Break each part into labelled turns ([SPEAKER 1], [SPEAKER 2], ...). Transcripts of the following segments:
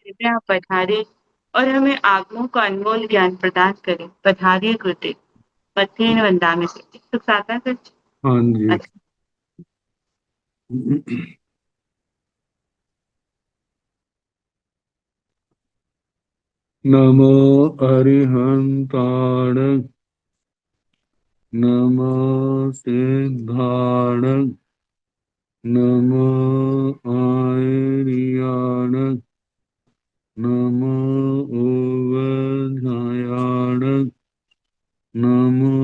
[SPEAKER 1] कृपया पधारें और हमें आगमों का अनमोल ज्ञान प्रदान करें। पधारिए गुरुदेव। पथेन वंदामि सुखसागर कुछ
[SPEAKER 2] हाँ जी।
[SPEAKER 1] अच्छा।
[SPEAKER 2] नमो अरिहंताण नमो सिद्धाण नमो आयर्याण नमो ओवधायाण नमो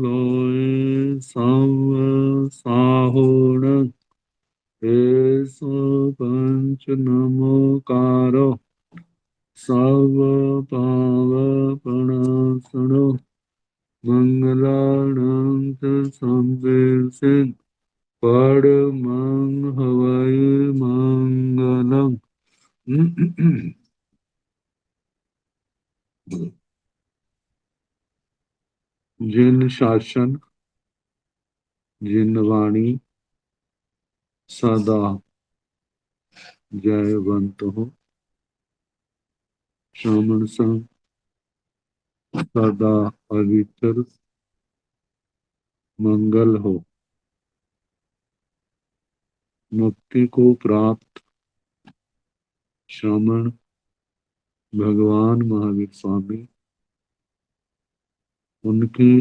[SPEAKER 2] लोये सव साहोण एसो पंच नमोकारो सव पावपणासनो मंगलानंत संवेसित परमं हवै मंगलम। जिन शासन जिन वाणी सदा जयवंत हो श्रवण संग सदा अविचल मंगल हो। मुक्ति को प्राप्त श्रमण भगवान महावीर स्वामी उनकी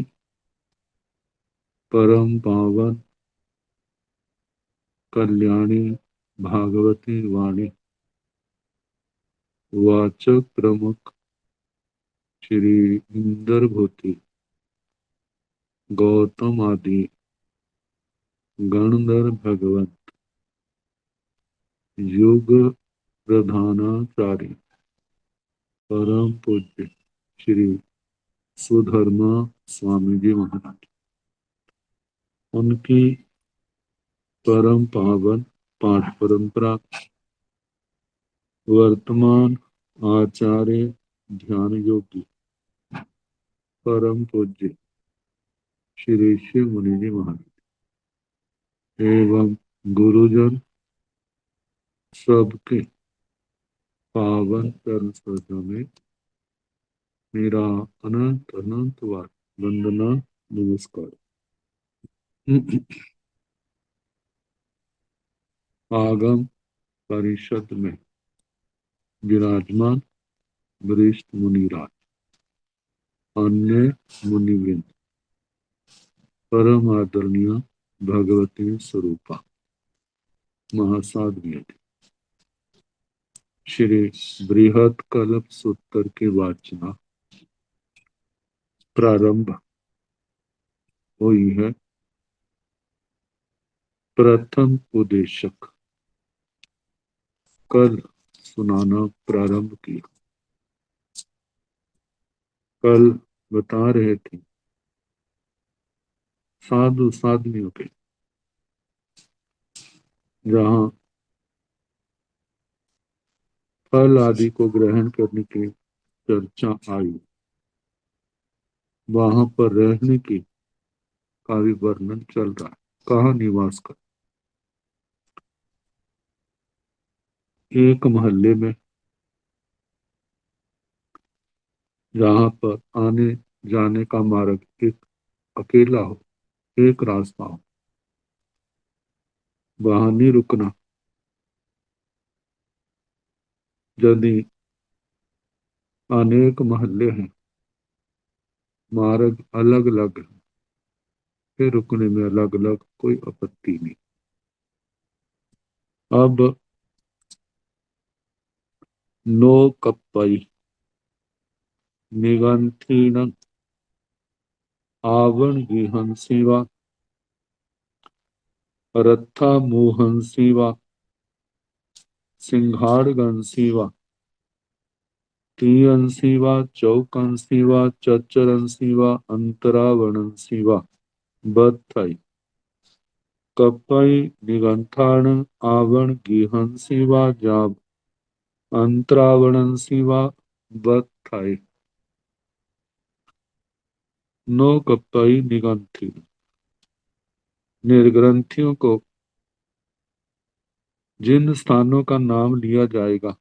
[SPEAKER 2] परम पावन कल्याणी भागवती वाणी वाचक प्रमुख श्री इंदर भूति गौतम आदि गणधर भगवत युग प्रधानाचार्य परम पूज्य श्री सुधर्मा स्वामी जी महाराज उनकी परम पावन पाठ परंपरा वर्तमान आचार्य ध्यान योगी परम पूज्य श्री शिव मुनि जी महाराज एवं गुरुजन सबके पावन चरण सरोज में मेरा अनंत अनंत वंदना नमस्कार। आगम परिषद में विराजमान वरिष्ठ मुनिराज अन्य मुनिवृंद परम आदरणीय भगवती स्वरूपा महासाध्वी श्री बृहद कल्प सूत्र की वाचना प्रारंभ हुई है। प्रथम उपदेशक कल सुनाना प्रारंभ किया। कल बता रहे थे साधु साध्वियों के जहाँ फल आदि को ग्रहण करने की चर्चा आई वहां पर रहने की का भी वर्णन चल रहा है। कहाँ निवास कर एक महल्ले में जहाँ पर आने जाने का मार्ग एक अकेला हो एक रास्ता हो वहां नहीं रुकना। यदि अनेक महल्ले हैं मार्ग अलग अलग है फिर रुकने में अलग अलग कोई आपत्ति नहीं। अब नो कप्पई निगंथीन आवण विहंसीवा रथा मुहंसीवा सिंहाड़गंसीवा तीयंसीवा चौकंसीवा चच्चरंसीवा अंतरावणंसीवा बत्थई कपई निगंथाण आवण गिहंसीवा जाब अंतरावणंसीवा बत्थई नो कपई निगंथी निर्ग्रंथियों को जिन स्थानों का नाम लिया जाएगा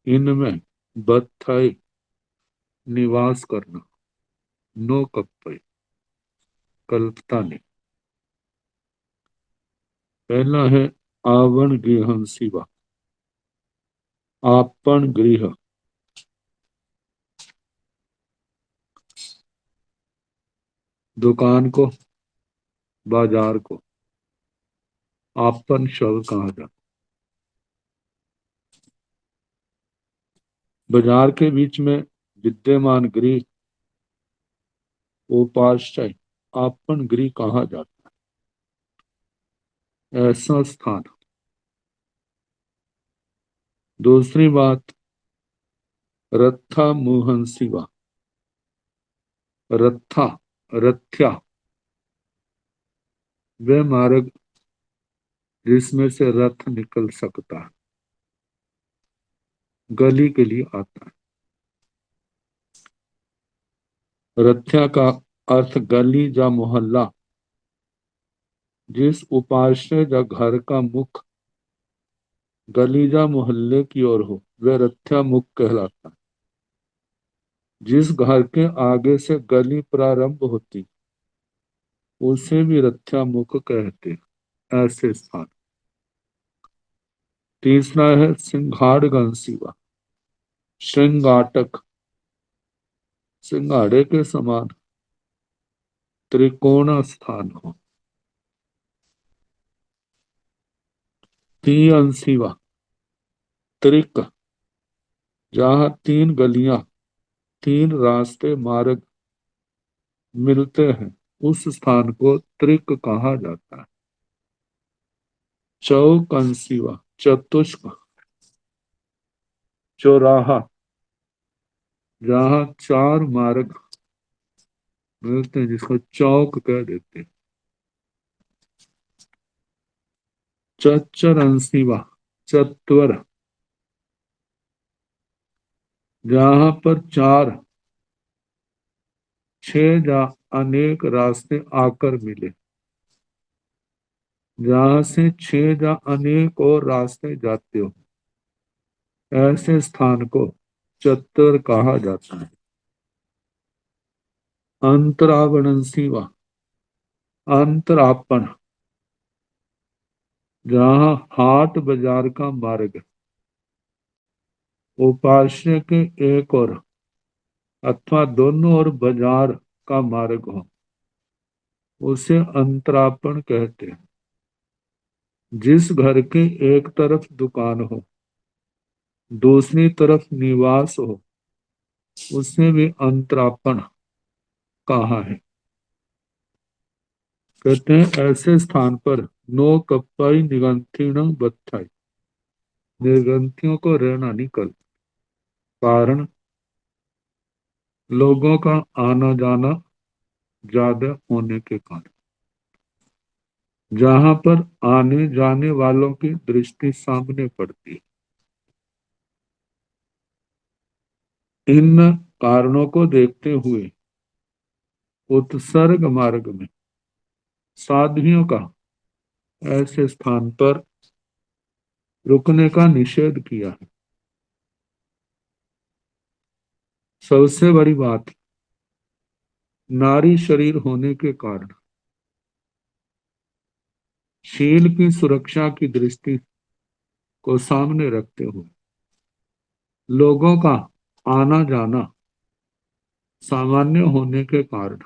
[SPEAKER 2] इनमें बत्थाई निवास करना, नो कप्पई कल्पता ने। पहला है आवण गृहंसिवा, आपन गृह, दुकान को, बाजार को आपन शब्द कहा जाता। बाजार के बीच में विद्यमान गृह उपाश्रय आपन गृह कहा जाता है, ऐसा स्थान। दूसरी बात, रथा मुहंसिवा, रथा, रथ्या, वह मार्ग जिसमें से रथ निकल सकता है, गली के लिए आता है। रथ्या का अर्थ गली या मोहल्ला, जिस उपाश्रय या घर का मुख गली या मोहल्ले की ओर हो वह रथ्या मुख कहलाता है। जिस घर के आगे से गली प्रारंभ होती उसे भी रथ्या मुख कहते हैं, ऐसे स्थान। तीसरा है सिंघाड़गन शिवा, श्रृंगाटक, सिंगाड़े के समान त्रिकोण स्थान हो। तीन शिवा, त्रिक, जहाँ तीन गलियां, तीन रास्ते मार्ग मिलते हैं उस स्थान को त्रिक कहा जाता है। चौकंसिवा, चतुष्क, चौराहा, जहाँ चार मार्ग मिलते हैं जिसको चौक कह देते हैं। चच्चरंसिवा, चत्वर, जहाँ पर चार, छह या अनेक रास्ते आकर मिले, जहाँ से छह या अनेक और रास्ते जाते हो ऐसे स्थान को चत्वर कहा जाता है। अंतरावणंसिवा, अंतरापण, जहाँ हाट बाजार का मार्ग उपास्य के एक और अथवा दोनों ओर बाजार का मार्ग हो उसे अंतरापण कहते हैं। जिस घर के एक तरफ दुकान हो दूसरी तरफ निवास हो उसे भी अंतरापण कहा है। कहते हैं ऐसे स्थान पर नो कप्पाई निगंथिण बत्थाई, निर्गंथियों को रहना निकल। कारण लोगों का आना जाना ज्यादा होने के कारण, जहां पर आने जाने वालों की दृष्टि सामने पड़ती है। इन कारणों को देखते हुए उत्सर्ग मार्ग में साध्वियों का ऐसे स्थान पर रुकने का निषेध किया है। सबसे बड़ी बात, नारी शरीर होने के कारण शील की सुरक्षा की दृष्टि को सामने रखते हुए लोगों का आना जाना सामान्य होने के कारण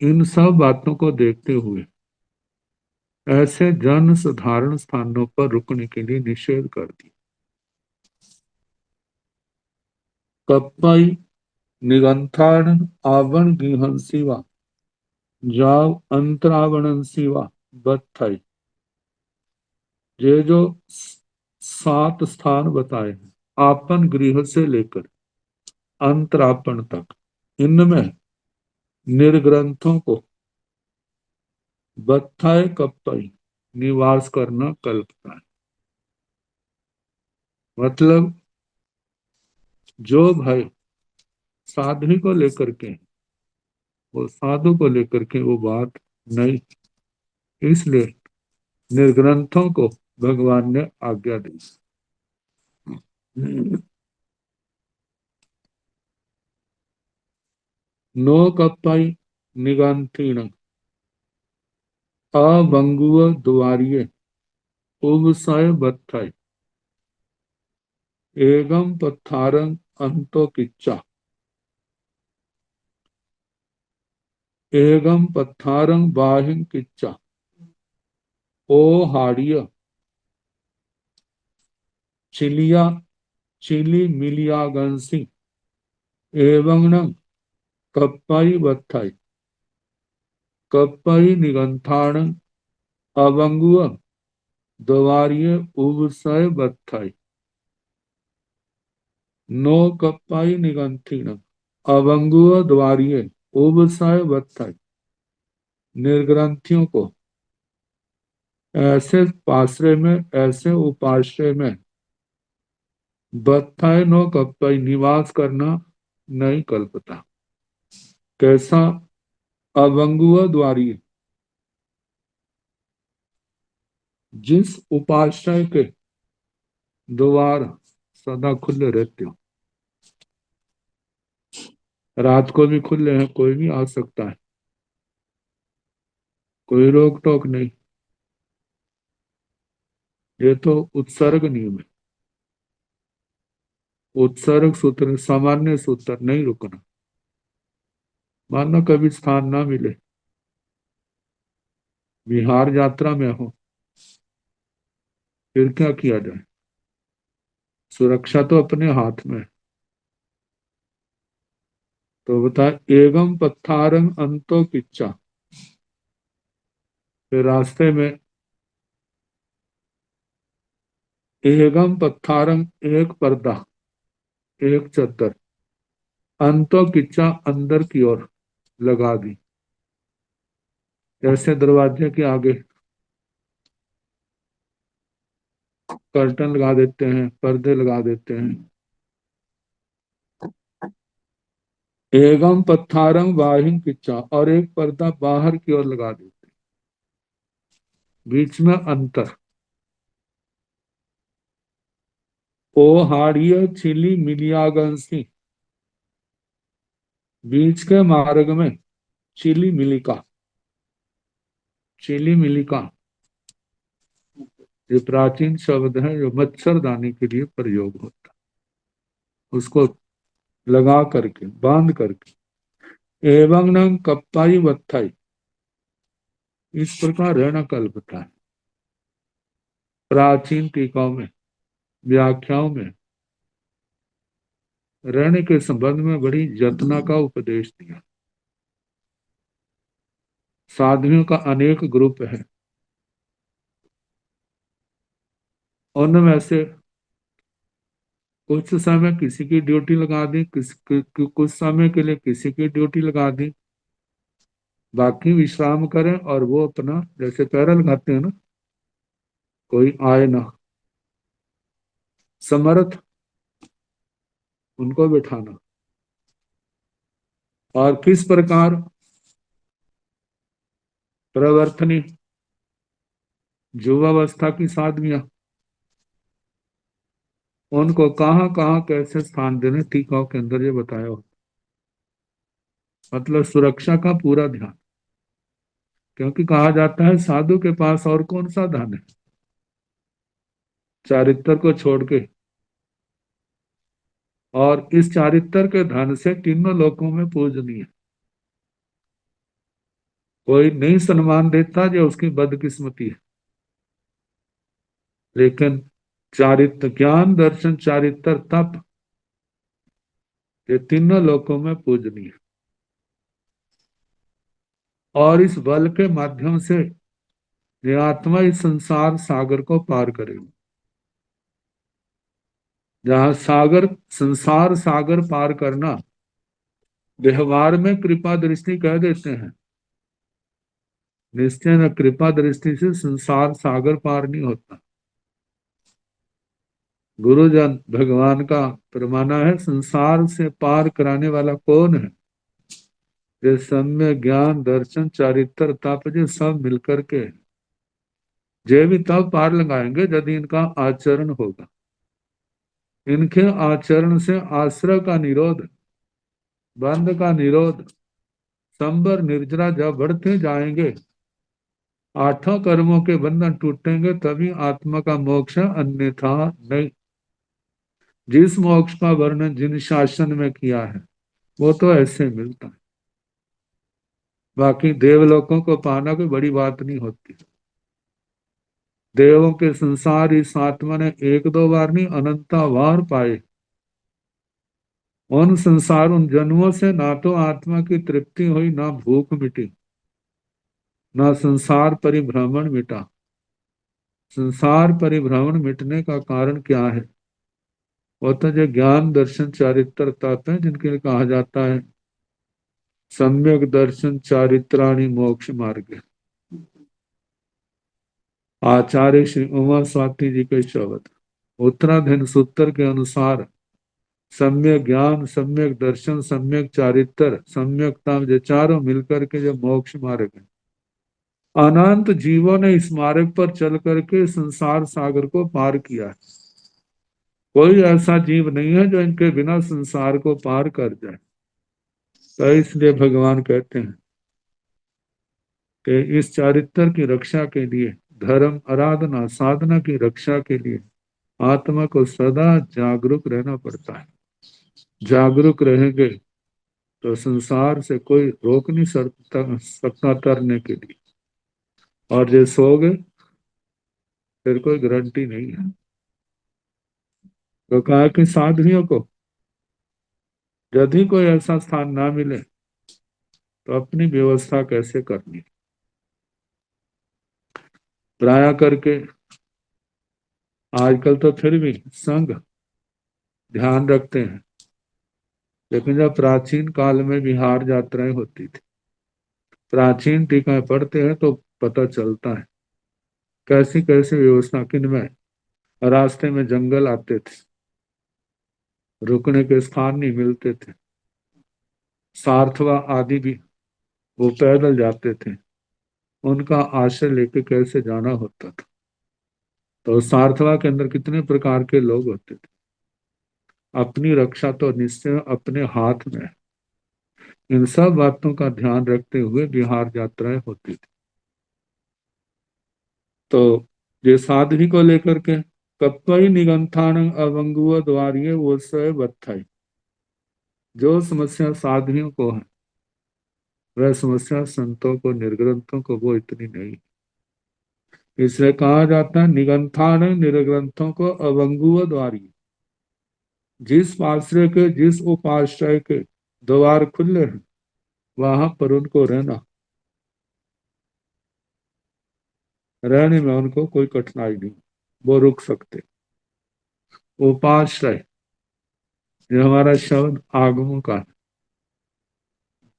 [SPEAKER 2] इन सब बातों को देखते हुए ऐसे जन साधारण स्थानों पर रुकने के लिए निषेध कर दिया। कप्पाई निगंथारण आवण गिहंसिवा, जाव अंतरावणन सिवा बत्थाई, ये जो सात स्थान बताए हैं आपन गृह से लेकर अंतरापण तक, इनमें निर्ग्रंथों को बत्थाए कप्पाई निवास करना कल्पता है। मतलब जो भय साध्वी को लेकर के वो साधु को लेकर के वो बात नहीं, इसलिए निर्ग्रंथों को भगवान ने आज्ञा दी। नो कप्पाई निगंथीण अभंगुव द्वारिये उबसय बत्थय एगम पत्थारं अंतो किच्चा एगम पत्थारं बाहिं किच्चा ओ हाड़िय चिलिया चिली मिलियागंसी एवं न कप्पाई बत्थाई कप्पाई निगंथाण अभंगुव द्वारिये उबसय बत्थाई नो कप्पाई निगंथीण अभंगुव द्वारिये उबसय बत्थाई निर्ग्रंथियों को ऐसे पाश्रय में ऐसे उपाश्रय में बत्थाई नो कप्पाई निवास करना नहीं कल्पता। कैसा? अभंगुव द्वारी जिस उपाश्रय के द्वार सदा खुले रहते हो, रात को भी खुले हैं, कोई भी आ सकता है, कोई रोक टोक नहीं। ये तो उत्सर्ग नियम है, उत्सर्ग सूत्र, सामान्य सूत्र नहीं रुकना। मानो कभी स्थान ना मिले, बिहार यात्रा में हो, फिर क्या किया जाए? सुरक्षा तो अपने हाथ में है। तो बता, एगम पत्थारंग अंतो किच्चा, फिर रास्ते में एगम पत्थारंग एक पर्दा, एक चद्दर, अंतो किच्चा अंदर की ओर लगा दी। जैसे दरवाजे के आगे कर्टन लगा देते हैं, पर्दे लगा देते हैं। एगम पत्थारंग बाहिं किच्चा, और एक पर्दा बाहर की ओर लगा देते हैं, बीच में अंतर। ओ हाड़िय छिली मिलियागंसी, बीच के मार्ग में चिली मिलिका, चिली मिलिका ये प्राचीन शब्द है जो मच्छरदानी के लिए प्रयोग होता है, उसको लगा करके बांध करके। एवं न कप्पाई बत्थाई, इस प्रकार रहना कल्पता है। प्राचीन टीकाओं में, व्याख्याओं में रहने के संबंध में बड़ी यत्न का उपदेश दिया। साधुओं का अनेक ग्रुप है, उनमें से कुछ समय किसी की ड्यूटी लगा दी, कुछ समय के लिए किसी की ड्यूटी लगा दी, बाकी विश्राम करें, और वो अपना जैसे पैरा लगाते हैं ना, कोई आए ना, समर्थ उनको बिठाना। और किस प्रकार? प्रवर्तनी युवावस्था की साधवियां, उनको कहाँ कहाँ कैसे स्थान देने टीकाओं के अंदर ये बताया हो। मतलब सुरक्षा का पूरा ध्यान, क्योंकि कहा जाता है साधु के पास और कौन सा धन है चारित्र को छोड़ के, और इस चारित्र के धन से तीनों लोकों में पूजनीय। कोई नहीं सम्मान देता जो उसकी बदकिस्मती है, लेकिन चारित्र ज्ञान दर्शन चारित्र तप, ये तीनों लोकों में पूजनीय। और इस बल के माध्यम से ये आत्मा इस संसार सागर को पार करेगी। जहां सागर, संसार सागर पार करना व्यवहार में कृपा दृष्टि कह देते हैं, निश्चय न कृपा दृष्टि से संसार सागर पार नहीं होता। गुरुजन भगवान का प्रमाना है, संसार से पार कराने वाला कौन है? ये सम्य ज्ञान दर्शन चारित्र तप जो सब मिलकर के, जे भी तब पार लगाएंगे यदि इनका आचरण होगा। इनके आचरण से आश्रय का निरोध, बंध का निरोध, संबर निर्जरा जब बढ़ते जाएंगे, आठों कर्मों के बंधन टूटेंगे, तभी आत्मा का मोक्ष है, अन्यथा नहीं। जिस मोक्ष का वर्णन जिन शासन में किया है वो तो ऐसे मिलता है। बाकी देवलोकों को पाना कोई बड़ी बात नहीं होती। देवों के संसार इस आत्मा ने एक दो बार नहीं, अनंता बार पाए। उन संसार, उन जन्मों से ना तो आत्मा की तृप्ति हुई, ना भूख मिटी, ना संसार परिभ्रमण मिटा। संसार परिभ्रमण मिटने का कारण क्या है? वो तो जो ज्ञान दर्शन चारित्र तत्व है, जिनके लिए कहा जाता है सम्यक दर्शन चारित्राणि मोक्ष मार्ग। आचार्य श्री उमा स्वाति जी के शब्द, उत्तराधीन सूत्र के अनुसार सम्यक ज्ञान, सम्यक दर्शन, सम्यक चारित्र, सम्यकता, ये चारों मिलकर के जो मोक्ष मार्ग है। अनंत जीवों ने इस मार्ग पर चल करके संसार सागर को पार किया है। कोई ऐसा जीव नहीं है जो इनके बिना संसार को पार कर जाए। तो इसलिए भगवान कहते हैं कि इस चारित्र की रक्षा के लिए, धर्म आराधना साधना की रक्षा के लिए आत्मा को सदा जागरूक रहना पड़ता है। जागरूक रहेंगे तो संसार से कोई रोक नहीं सकता तरने के लिए। और जो सोओगे फिर कोई गारंटी नहीं है। तो कहा कि साधुओं को यदि कोई ऐसा स्थान ना मिले तो अपनी व्यवस्था कैसे करनी। प्राय करके आजकल तो फिर भी संघ ध्यान रखते हैं, लेकिन जब प्राचीन काल में विहार यात्राएं होती थी, प्राचीन टीकाएं पढ़ते हैं तो पता चलता है कैसी कैसी व्यवस्था किन में। रास्ते में जंगल आते थे, रुकने के स्थान नहीं मिलते थे। सार्थवा आदि भी वो पैदल जाते थे, उनका आश्रय लेके कैसे जाना होता था। तो सार्थवा के अंदर कितने प्रकार के लोग होते थे। अपनी रक्षा तो निश्चय अपने हाथ में है। इन सब बातों का ध्यान रखते हुए विहार यात्राएं होती थी। तो ये साध्वी को लेकर के कप्पई निगंथान अवंगुआ द्वारिये वो सय बत्थई। जो समस्या साध्वियों को है वह समस्या संतों को, निर्ग्रंथों को वो इतनी नहीं। इसलिए कहा जाता है निगंथान निर्ग्रंथों को अवंगुआ द्वारी। जिस आश्रय के, जिस उपाश्रय के द्वार खुले हैं वहां पर उनको रहना, रहने में उनको कोई कठिनाई नहीं, वो रुक सकते। उपाश्रय ये हमारा शब्द आगमों का है।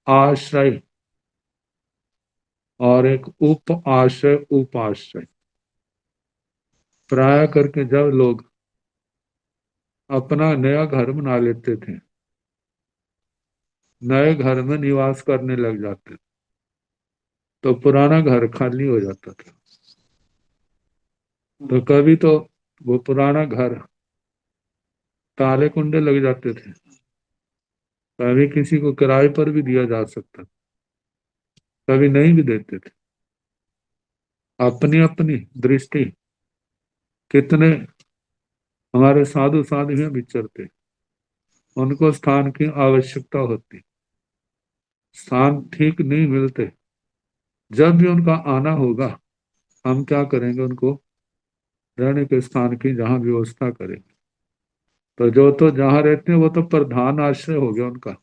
[SPEAKER 2] आश्रय और एक उप आश्रय, उपाश्रय। प्राय करके जब लोग अपना नया घर बना लेते थे, नए घर में निवास करने लग जाते, तो पुराना घर खाली हो जाता था। तो कभी तो वो पुराना घर ताले कुंडे लग जाते थे, कभी किसी को किराए पर भी दिया जा सकता, कभी नहीं भी देते थे। अपनी अपनी दृष्टि। कितने हमारे साधु साधुएं विचरते, उनको स्थान की आवश्यकता होती, स्थान ठीक नहीं मिलते। जब भी उनका आना होगा हम क्या करेंगे, उनको रहने के स्थान की जहां व्यवस्था करेंगे। तो जो तो जहां रहते हैं वो तो प्रधान आश्रय हो गया उनका।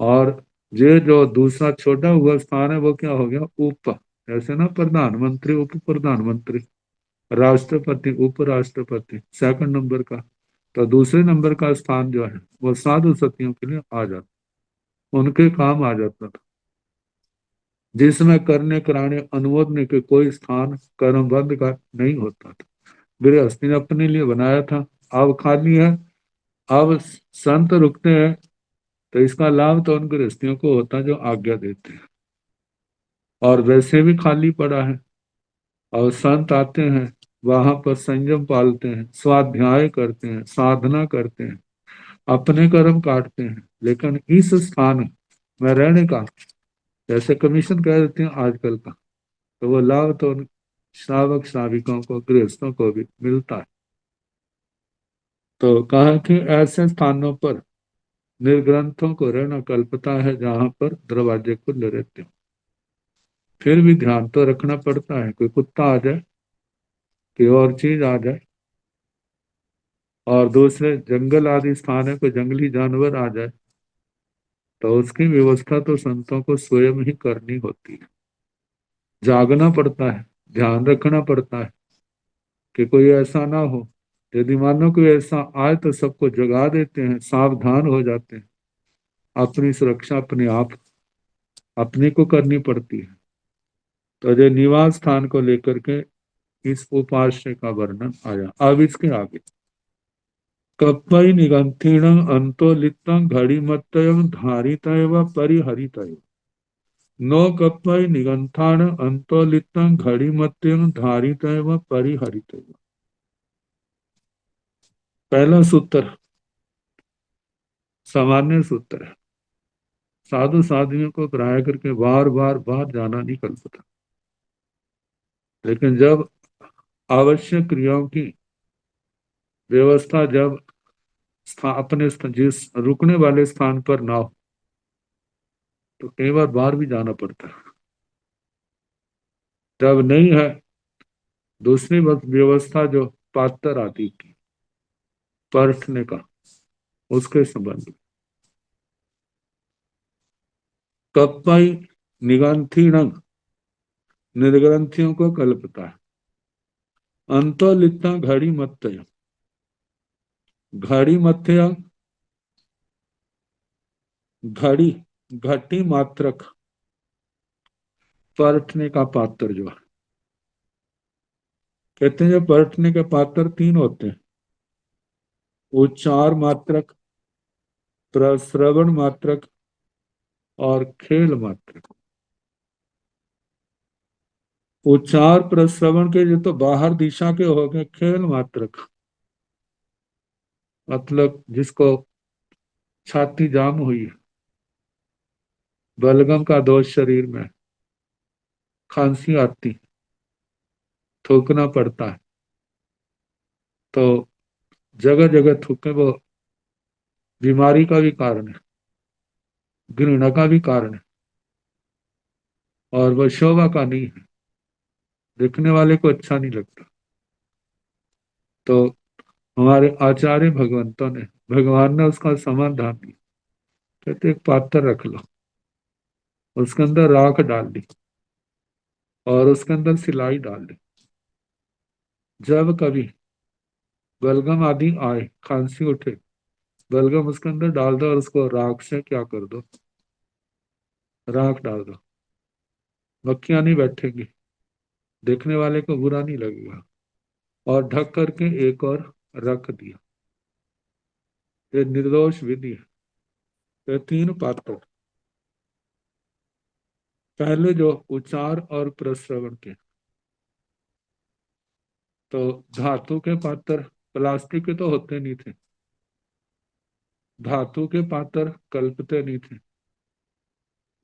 [SPEAKER 2] और ये जो दूसरा छोटा हुआ स्थान है वो क्या हो गया, उप। ऐसे ना प्रधानमंत्री, उप प्रधानमंत्री, राष्ट्रपति, उपराष्ट्रपति सेकंड नंबर का। तो दूसरे नंबर का स्थान जो है वो साधु सतियों के लिए आ जाता, उनके काम आ जाता था। जिसमें करने कराने अनुमोदन के कोई स्थान कर्मबंध का नहीं होता था। गृहस्थी ने अपने लिए बनाया था, अब खाली है। अब संत रुकते हैं तो इसका लाभ तो उन गृहस्थियों को होता है जो आज्ञा देते हैं। और वैसे भी खाली पड़ा है और संत आते हैं वहां पर संयम पालते हैं, स्वाध्याय करते हैं, साधना करते हैं, अपने कर्म काटते हैं, लेकिन इस स्थान में रहने का, जैसे कमीशन कह देते हैं आजकल का, तो वो लाभ तो श्रावक श्राविकों को, गृहस्थों को भी मिलता है। तो कहा कि ऐसे स्थानों पर निर्ग्रंथों को रहना कल्पता है जहां पर दरवाजे खुले रहते हो। फिर भी ध्यान तो रखना पड़ता है, कोई कुत्ता आ जाए, कोई और चीज आ जाए, और दूसरे जंगल आदि स्थान है, कोई जंगली जानवर आ जाए, तो उसकी व्यवस्था तो संतों को स्वयं ही करनी होती है। जागना पड़ता है, ध्यान रखना पड़ता है कि कोई ऐसा ना हो। यदि मानो कोई ऐसा आए तो सबको जगा देते हैं, सावधान हो जाते हैं। अपनी सुरक्षा अपने आप अपने को करनी पड़ती है। तो जो निवास स्थान को लेकर के इस उपास्य का वर्णन आया। अब इसके आगे, कप्पई निगंथिणं अंतोलितं घड़ीमतयं धारितैव परिहरितैव। नो कप्पई निगंथाण अंतोलितं घड़ीमतयं धारितैव परिहरितैव। पहला सूत्र सामान्य सूत्र है। साधु साधुओं को ग्राह्य करके बार बार बाहर जाना नहीं कल्पता, लेकिन जब आवश्यक क्रियाओं की व्यवस्था, जब जिस रुकने वाले स्थान पर ना हो, तो कई बार बाहर भी जाना पड़ता है। जब नहीं है दूसरी व्यवस्था, जो पात्र आदि की परखने का, उसके संबंध में कप्पाई निगंथीणं निर्ग्रंथियों को कल्पता है। अंतोलिता घड़ी मत्तय, घड़ी मत्तय, घड़ी घटी मात्रक परखने का पात्र जो है, कहते हैं जो परखने के पात्र तीन होते हैं, उच्चार मात्रक, प्रश्रवण मात्रक और खेल मात्रक। उच्चार प्रश्रवण के जो तो बाहर दिशा के हो गए, खेल मात्रक मतलब जिसको छाती जाम हुई है, बलगम का दोष शरीर में, खांसी आती, थूकना पड़ता है, तो जगह जगह थूके, वो बीमारी का भी कारण है, घृणा का भी कारण है, और वह शोभा का नहीं है, देखने वाले को अच्छा नहीं लगता। तो हमारे आचार्य भगवंतों ने, भगवान ने उसका समाधान दिया। कहते एक पात्र रख लो, उसके अंदर राख डाल दी और उसके अंदर सिलाई डाल दी। जब कभी बलगम आदि आए, खांसी उठे, बलगम उसके अंदर डाल दो और उसको राख से क्या कर दो, राख डाल दो, मक्खियां नहीं बैठेंगी, देखने वाले को बुरा नहीं लगेगा, और ढक करके एक और रख दिया। ये निर्दोष विधि है। ये तीन पात्र, पहले जो उच्चार और प्रश्रवण के, तो धातु के पात्र, प्लास्टिक के तो होते नहीं थे, धातु के पात्र कल्पते नहीं थे,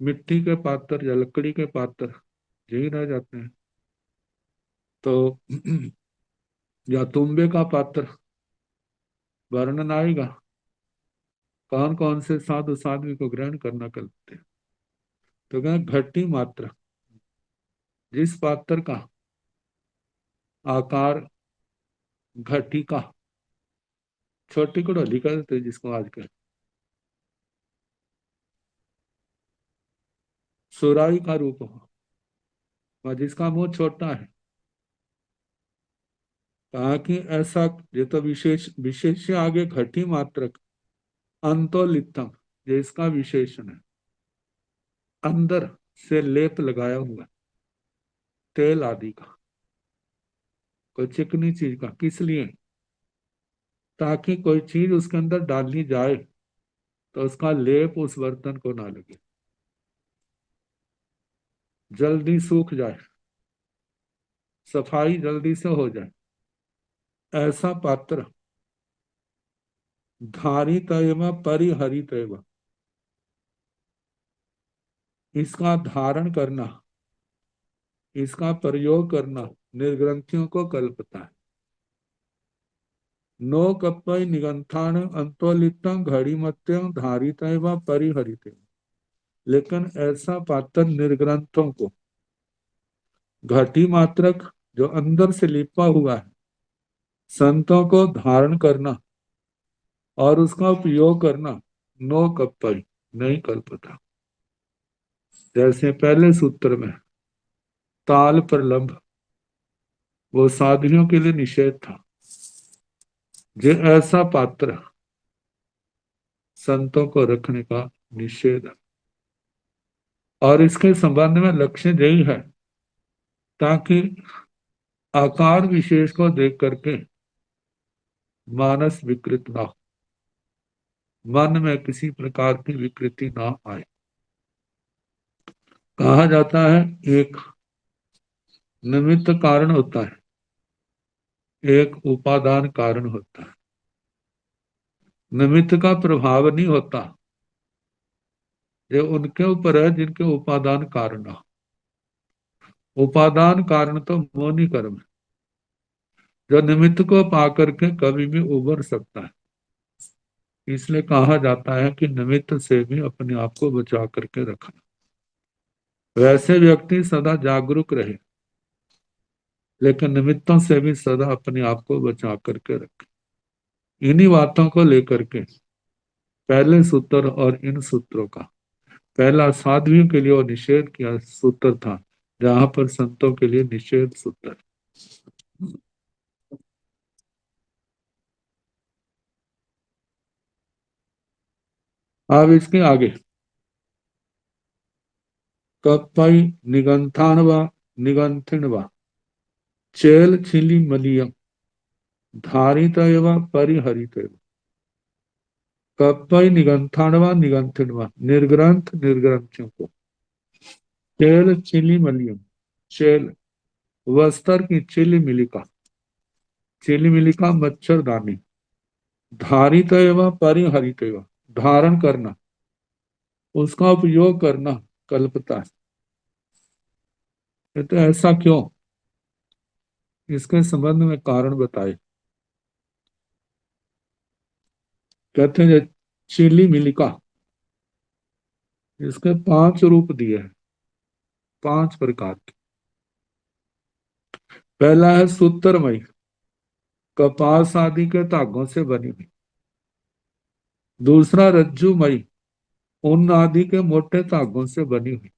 [SPEAKER 2] मिट्टी के पात्र या लकड़ी के पात्र यही रह जाते हैं। तो या तुम्बे का पात्र वर्णन आएगा, कौन कौन से साधु साध्वी को ग्रहण करना कल्पते हैं। तो क्या घटी मात्र, जिस पात्र का आकार घटी का, छोटी कड़ोली कहते हैं जिसको आजकल, सुराही का रूप हो, और जिसका मुंह छोटा है, कहा कि ऐसा, ये तो विशेष विशेष आगे घटी मात्रक अंतोलितम, ये इसका विशेषण है, अंदर से लेप लगाया हुआ तेल आदि का, कोई चिकनी चीज का, किस लिए, ताकि कोई चीज उसके अंदर डालनी जाए तो उसका लेप उस बर्तन को ना लगे, जल्दी सूख जाए, सफाई जल्दी से हो जाए। ऐसा पात्र धारितैव परिहरितैव, इसका धारण करना, इसका प्रयोग करना निर्ग्रंथियों को कल्पता है। नो कप्पय निगंथान अंतोलितम घड़ीमत्यम धारितैव परिहरितैव, लेकिन ऐसा पात्र निर्ग्रंथों को, घटी मात्रक जो अंदर से लिपा हुआ है, संतों को धारण करना और उसका उपयोग करना नो कप्पय नहीं कल्पता। जैसे पहले सूत्र में ताल प्रलंब वो साधुओं के लिए निषेध था, जो ऐसा पात्र संतों को रखने का निषेध है। और इसके संबंध में लक्ष्य यही है ताकि आकार विशेष को देख करके मानस विकृत ना हो, मन में किसी प्रकार की विकृति ना आए। कहा जाता है एक निमित्त कारण होता है, एक उपादान कारण होता है। निमित्त का प्रभाव नहीं होता, ये उनके ऊपर है जिनके उपादान कारण हो। उपादान कारण तो मौनी कर्म है, जो निमित्त को पा करके कभी भी उबर सकता है। इसलिए कहा जाता है कि निमित्त से भी अपने आप को बचा करके रखना। वैसे व्यक्ति सदा जागरूक रहे, लेकिन निमित्तों से भी सदा अपने आप को बचा करके रखे। इन्हीं बातों को लेकर के पहले सूत्र और इन सूत्रों का पहला साध्वियों के लिए वो निषेध किया सूत्र था, जहां पर संतों के लिए निषेध सूत्र। अब इसके आगे कपई निगंथान व निगंथिण व चेल छिली मलियम धारित एवं परिहरित एवं। कपई निगंथान व निगंथिण व निर्ग्रंथ निर्ग्रंथियों को, चेल छिली मलियम, चेल वस्त्र की चिली मिलिका, चिली मिलिका मच्छरदानी, धारित एवं परिहरित एवं धारण करना, उसका उपयोग करना कल्पता है। ये तो ऐसा क्यों, इसके संबंध में कारण बताए। कहते हैं चिली मिलिका, इसके 5 रूप दिए हैं, 5 प्रकार के। पहला है सूत्रमयी, कपास आदि के धागों से बनी हुई। दूसरा रज्जुमयी, ऊन आदि के मोटे धागों से बनी हुई।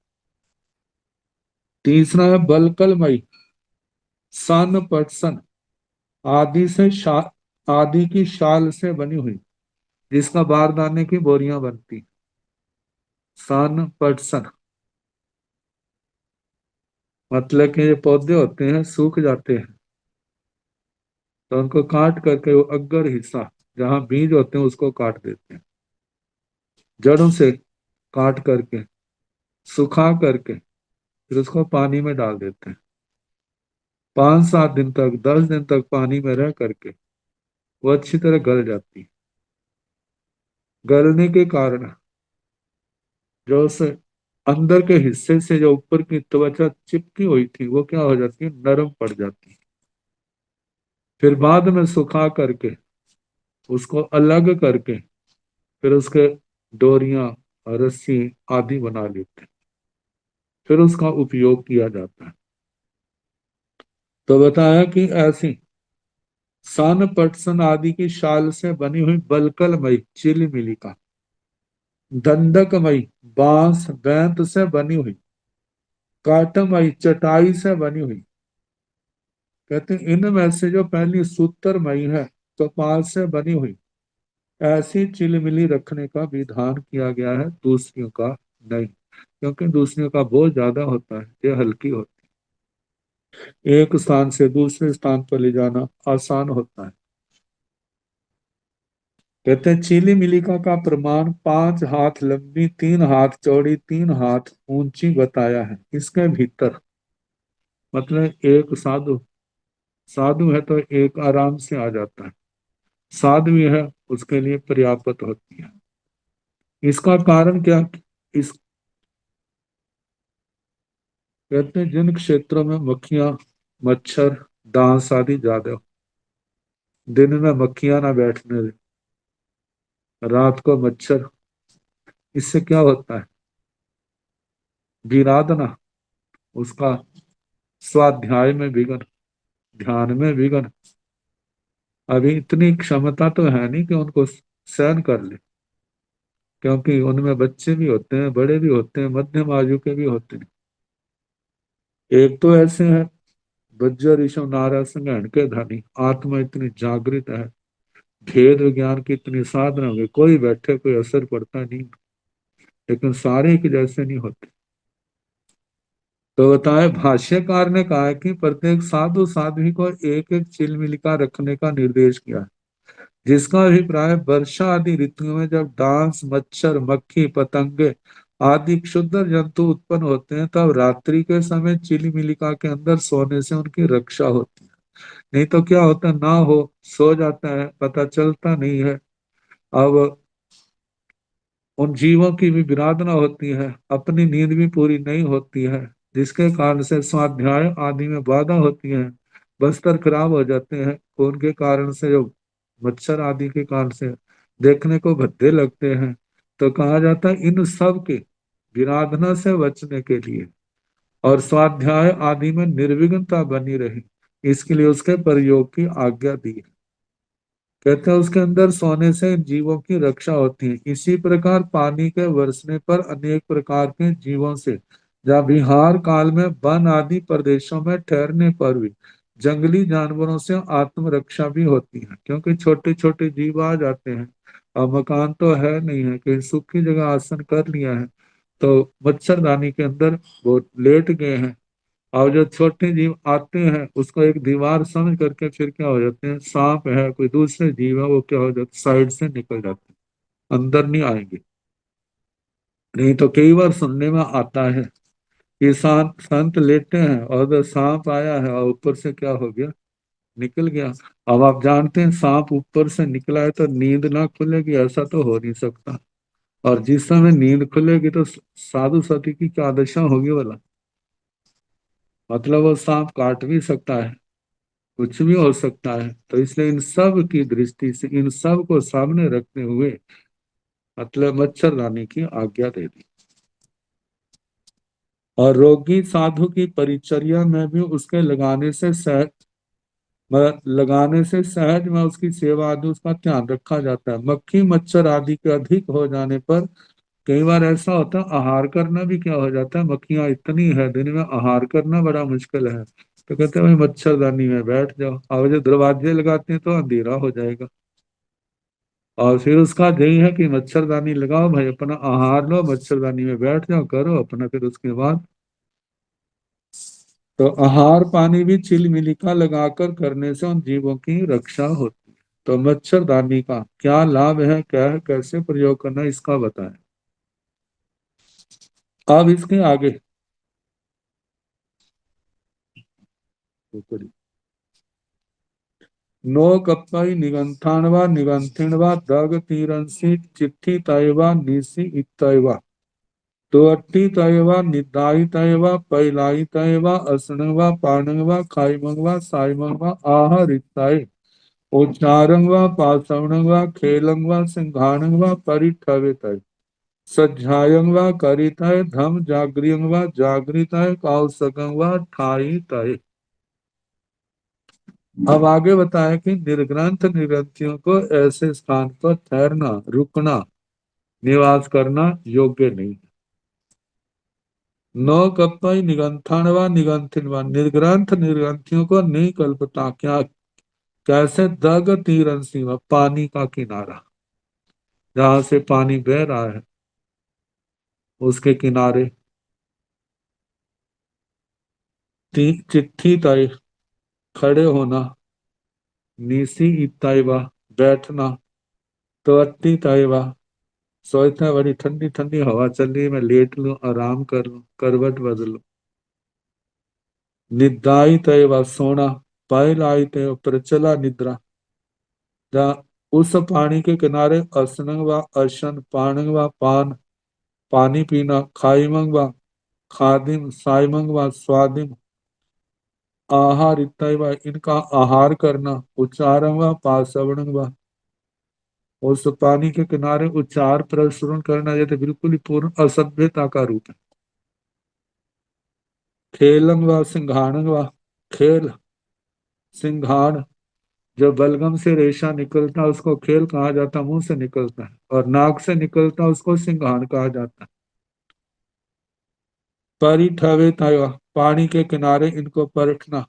[SPEAKER 2] तीसरा है बलकलमयी, सन पटसन आदि से आदि की शाल से बनी हुई, जिसका बारदाने की बोरियां बनती। सन पटसन मतलब कि ये पौधे होते हैं, सूख जाते हैं, तो उनको काट करके वो अग्गर हिस्सा जहां बीज होते हैं उसको काट देते हैं, जड़ों से काट करके सुखा करके फिर उसको पानी में डाल देते हैं। 5-7 दिन तक, 10 दिन तक पानी में रह करके वो अच्छी तरह गल जाती है। गलने के कारण जो उस अंदर के हिस्से से जो ऊपर की त्वचा चिपकी हुई थी वो क्या हो जाती है, नरम पड़ जाती है। फिर बाद में सुखा करके उसको अलग करके फिर उसके डोरियां रस्सी आदि बना लेते हैं, फिर उसका उपयोग किया जाता है। तो बताया कि ऐसी सन पटसन आदि की शाल से बनी हुई बलकलमयी चिलमिलिका, दंडकमयी बांस बैंत से बनी हुई, काटमयी चटाई से बनी हुई। कहते हैं इनमें से जो पहली सूत्रमयी है, कपास से बनी हुई, ऐसी चिलमिली रखने का विधान किया गया है, दूसरियों का नहीं, क्योंकि दूसरियों का बोझ ज्यादा होता है, ये हल्की होती है। एक स्थान से दूसरे स्थान पर ले जाना आसान होता है। कहते हैं चीली मिलिका का प्रमाण 5 हाथ लंबी, 3 हाथ चौड़ी, 3 हाथ ऊंची बताया है। इसके भीतर मतलब एक साधु साधु है तो एक आराम से आ जाता है, साध्वी है उसके लिए पर्याप्त होती है। इसका कारण क्या? इस कहते हैं जिन क्षेत्रों में मक्खियां, मच्छर, डांस आदि ज्यादा हो, दिन में मक्खियां ना बैठने दे, रात को मच्छर, इससे क्या होता है? विराधना, उसका स्वाध्याय में विघ्न, ध्यान में विघ्न। अभी इतनी क्षमता तो है नहीं कि उनको सहन कर ले, क्योंकि उनमें बच्चे भी होते हैं, बड़े भी होते हैं, मध्यम आयु के भी होते हैं। एक तो ऐसे हैं वज्र ऋषभ नारद संगहन के धनी, आत्मा इतनी जागृत है, भेद विज्ञान की इतनी साधना हो गई, कोई बैठे कोई असर पड़ता नहीं, लेकिन सारे के जैसे नहीं होते। तो बताए भाष्यकार ने कहा है कि प्रत्येक साधु साध्वी को एक एक चिलमिलिका रखने का निर्देश किया है, जिसका अभिप्राय वर्षा आदि ऋतुओं में जब डांस, मच्छर, मक्खी, पतंगे आदि क्षुद्र जंतु उत्पन्न होते हैं, तब रात्रि के समय चिलमिलिका के अंदर सोने से उनकी रक्षा होती है। नहीं तो क्या होता, ना हो, सो जाता है, पता चलता नहीं है। अब उन जीवों की भी विराधना होती है, अपनी नींद भी पूरी नहीं होती है, जिसके कारण से स्वाध्याय आदि में बाधा होती है, बस्तर खराब हो जाते हैं, खून के कारण से, जो मच्छर आदि के कारण से देखने को भद्दे लगते हैं। तो कहा जाता है इन सब के विराधना से बचने के लिए और स्वाध्याय आदि में निर्विघ्नता बनी रही, इसके लिए उसके प्रयोग की आज्ञा दी। कहते हैं उसके अंदर सोने से जीवों की रक्षा होती है। इसी प्रकार पानी के बरसने पर अनेक प्रकार के जीवों से, जहाँ विहार काल में वन आदि प्रदेशों में ठहरने पर भी जंगली जानवरों से आत्मरक्षा भी होती है, क्योंकि छोटे छोटे जीव आ जाते हैं और मकान तो है नहीं है, कहीं सूखी जगह आसन कर लिया है तो मच्छरदानी के अंदर वो लेट गए हैं, और जो छोटे जीव आते हैं उसको एक दीवार समझ करके फिर क्या हो जाते हैं, सांप है कोई दूसरे जीव है, वो क्या हो जाते साइड से निकल जाते हैं, अंदर नहीं आएंगे। नहीं तो कई बार सुनने में आता है कि संत लेटे हैं और उधर सांप आया है और ऊपर से क्या हो गया, निकल गया। अब आप जानते हैं सांप ऊपर से निकला है तो नींद ना खुलेगी, ऐसा तो हो नहीं सकता। और जिस समय नींद खुलेगी तो साधु सती की क्या दशा होगी बोला, मतलब वो सांप काट भी सकता है, कुछ भी हो सकता है। तो इसलिए इन सब की दृष्टि से इन सब को सामने रखते हुए मतलब मच्छरदानी की आज्ञा दे दी। और रोगी साधु की परिचर्या में भी उसके लगाने से सहज में उसकी सेवा आदि उसका ध्यान रखा जाता है। मक्खी मच्छर आदि के अधिक हो जाने पर कई बार ऐसा होता है आहार करना भी क्या हो जाता है, मक्खियां इतनी है दिन में आहार करना बड़ा मुश्किल है, तो कहते हैं भाई मच्छरदानी में बैठ जाओ, और जो दरवाजे लगाते हैं तो अंधेरा हो जाएगा। और फिर उसका यही है कि मच्छरदानी लगाओ भाई, अपना आहार लो, मच्छरदानी में बैठ जाओ, करो अपना, फिर उसके बाद तो आहार पानी भी चिलमिलिका लगाकर करने से उन जीवों की रक्षा होती है। तो मच्छरदानी का क्या लाभ है, क्या है, कैसे प्रयोग करना है, इसका बताएं। अब इसके आगे नो कप्पई निगंथानवा निगंथिणवा दग तीरंसी चिट्ठी तयवा निसी इतयवा तो अट्टी तयवा निदाई तयवा पैलाई तयवा असणवा पाणंगवा खाईमंगवा साईमंगवा आहरिताय उच्चारंगवा पासवणंगवा खेलंगवा सिंघाणंगवा परिठवितय सज्जायंगवा करितय धम जागरियंगवा जागृतय कौसगंगवा ठाई तय। अब आगे बताया कि निर्ग्रंथ निरंथियों को ऐसे स्थान पर ठहरना, रुकना, निवास करना योग्य नहीं। नो कप्पई निगंथाणवा निगंथिनवा, निर्ग्रंथ निर्ग्रंथियों को नहीं कल्पता क्या, कैसे दग तीरंसीवा, पानी का किनारा, जहां से पानी बह रहा है उसके किनारे, चिट्ठी तय, खड़े होना, नीसी इताइवा, बैठना, तो अट्टी ताइवा, सोचता है बड़ी ठंडी ठंडी हवा चल रही है, मैं लेट लूं, आराम कर लूं, करवट बदल लूं। निदाई तयवा, सोना, पहलाई ते प्रचला निद्रा, जहाँ उस पानी के किनारे असनंग व अशन, पानंग व पान, पानी पीना, खाईमंग व खादिम, साइमंग व स्वादिम, आहार इत्यादि व इनका आहार करना, उच्चारण व पासवण व उस पानी के किनारे उच्चार प्रसरण करना, यह तो बिल्कुल ही पूर्ण असभ्यता का रूप है। खेलंग व सिंघाणंग व खेल, सिंघाण जो बलगम से रेशा निकलता है उसको खेल कहा जाता है, मुंह से निकलता है, और नाक से निकलता है उसको सिंघाण कहा जाता है। परिठवे तय, पानी के किनारे इनको परखना,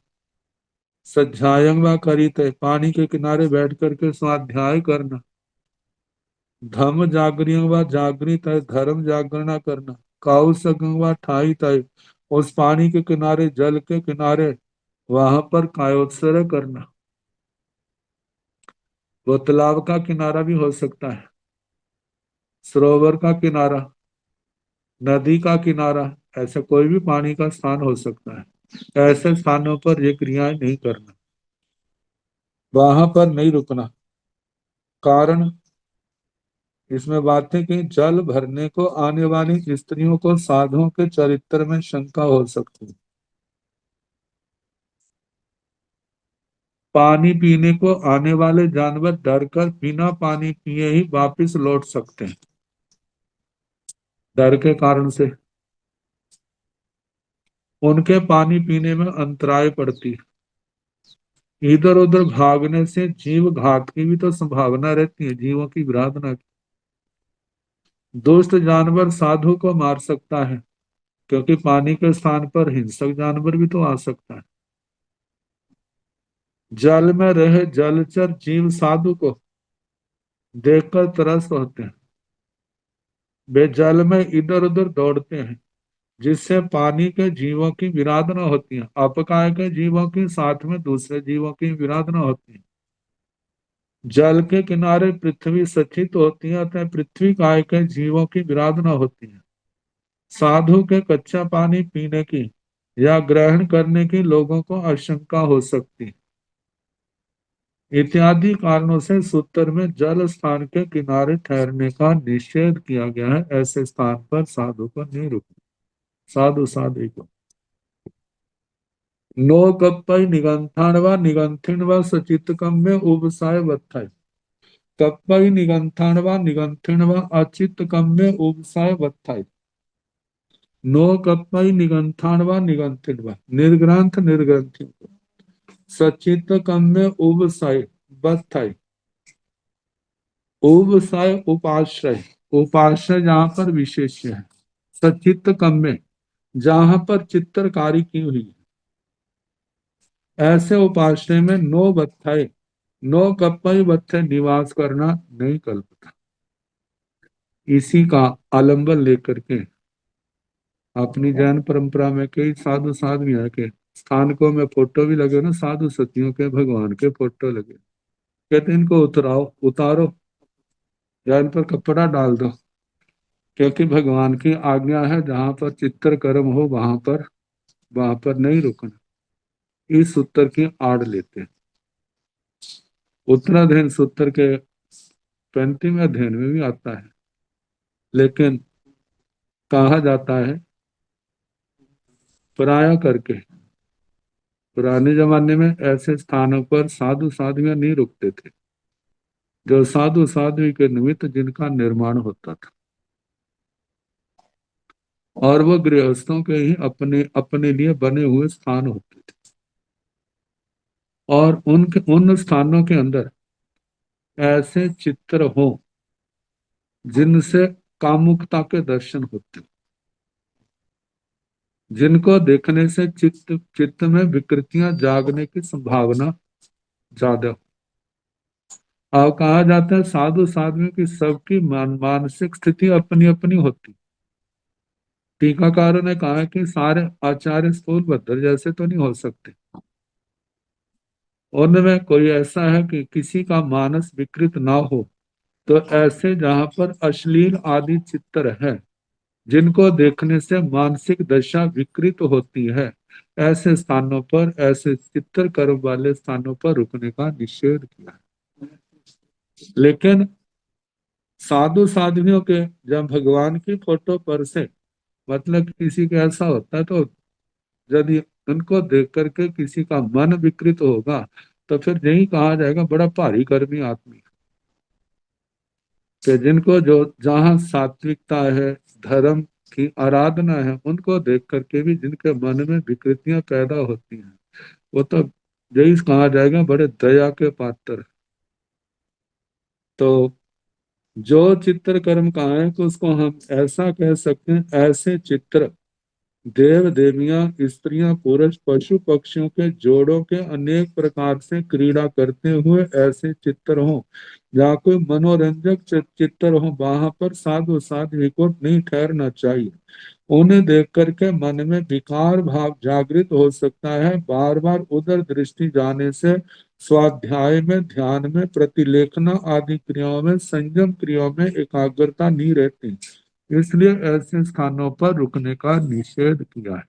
[SPEAKER 2] सज्जायंग व करित, पानी के किनारे बैठ करके स्वाध्याय करना, धम जागरियंग व जागृत है, धर्म जागरणा करना, काउ सगंग व ठाई तय, उस पानी के किनारे, जल के किनारे वहां पर कायोत्सर्ग करना। वो तालाब का किनारा भी हो सकता है, सरोवर का किनारा, नदी का किनारा, ऐसा कोई भी पानी का स्थान हो सकता है। ऐसे स्थानों पर ये क्रियाएं नहीं करना, वहां पर नहीं रुकना। कारण इसमें बात है कि जल भरने को आने वाली स्त्रियों को साधुओं के चरित्र में शंका हो सकती है। पानी पीने को आने वाले जानवर डर कर बिना पानी पिए ही वापस लौट सकते हैं, डर के कारण से उनके पानी पीने में अंतराय पड़ती है। इधर उधर भागने से जीव घात की भी तो संभावना रहती है, जीवों की विराधना की। दुष्ट जानवर साधु को मार सकता है, क्योंकि पानी के स्थान पर हिंसक जानवर भी तो आ सकता है। जल में रहे जलचर जीव साधु को देखकर त्रस्त होते हैं, वे जल में इधर उधर दौड़ते हैं, जिससे पानी के जीवों की विराधना होती है। अपकाय के जीवों के साथ में दूसरे जीवों की विराधना होती है। जल के किनारे पृथ्वी सचित होती है, अतः पृथ्वी काय के जीवों की विराधना होती है। साधु के कच्चा पानी पीने की या ग्रहण करने की लोगों को आशंका हो सकती है। इत्यादि कारणों से सूत्र में जल स्थान के किनारे ठहरने का निषेध किया गया है। ऐसे स्थान पर साधु को नहीं रुकना, साधु साध्वी को। नो कप्पई निगंथान व निगंथिन व सचितकम में उपसाय वत्थय, कप्पई निगंथान व निगंथिन व अचितकम में उपसाय वत्थय। नो कप्पई निगंथान व निगंथिन व निर्ग्रंथ निर्ग्रंथिन, सचितकम में उपसाय वत्थय। उपसाय उपाश्रय, उपाश्रय जहां पर विशेष्य है, सचित्त कम में जहां पर चित्रकारी की हुई है, ऐसे उपाश्रय में नो बत्थय, नो कप्पई बत्थे निवास करना नहीं कल्पता। इसी का आलंबन लेकर के अपनी जैन परंपरा में कई साधु साध्वियां के स्थानकों में फोटो भी लगे ना, साधु सतियों के, भगवान के फोटो लगे। कहते इनको उतराओ, उतारो या इन पर कपड़ा डाल दो, क्योंकि भगवान की आज्ञा है जहां पर चित्रकर्म हो वहां पर नहीं रुकना। इस सूत्र की आड़ लेते हैं। उत्तराधीन सूत्र के 35वें अध्ययन में भी आता है, लेकिन कहा जाता है पराया करके। पुराने जमाने में ऐसे स्थानों पर साधु साध्वियां नहीं रुकते थे, जो साधु साध्वी के निमित्त जिनका निर्माण होता था, और वो गृहस्थों के ही अपने अपने लिए बने हुए स्थान होते थे। और उन स्थानों के अंदर ऐसे चित्र हो जिनसे कामुकता के दर्शन होते, जिनको देखने से चित्त में विकृतियां जागने की संभावना ज्यादा हो। अब कहा जाता है साधु साध्वियों की सबकी मानसिक स्थिति अपनी अपनी होती। टीकाकारों ने कहा कि सारे आचार्य स्थूलभद्र जैसे तो नहीं हो सकते, उनमें कोई ऐसा है कि किसी का मानस विकृत ना हो। तो ऐसे जहां पर अश्लील आदि चित्र है, जिनको देखने से मानसिक दशा विकृत होती है, ऐसे स्थानों पर, ऐसे चित्त कर्म वाले स्थानों पर रुकने का निषेध किया है। लेकिन साधु साधुओं के जब भगवान की फोटो पर से मतलब किसी का ऐसा होता है, तो यदि उनको देख करके किसी का मन विकृत होगा तो फिर यही कहा जाएगा बड़ा भारी कर्मी आदमी। कि जिनको जो जहाँ सात्विकता है, धर्म की आराधना है, उनको देख करके भी जिनके मन में विकृतियां पैदा होती हैं, वो तो यही कहा जाएगा बड़े दया के पात्र। तो जो चित्र कर्म कहा है तो उसको हम ऐसा कह सकते हैं, ऐसे चित्र देव देवियां, स्त्रियां, पुरुष, पशु पक्षियों के जोड़ों के अनेक प्रकार से क्रीड़ा करते हुए ऐसे चित्र हो, जहाँ कोई मनोरंजक चित्र हो, वहां पर साधु साध्वी को नहीं ठहरना चाहिए। उन्हें देख करके मन में विकार भाव जागृत हो सकता है। बार बार उधर दृष्टि जाने से स्वाध्याय में, ध्यान में, प्रतिलेखना आदि क्रियाओं में, संयम क्रियाओं में एकाग्रता नहीं रहती। इसलिए ऐसे स्थानों पर रुकने का निषेध किया है।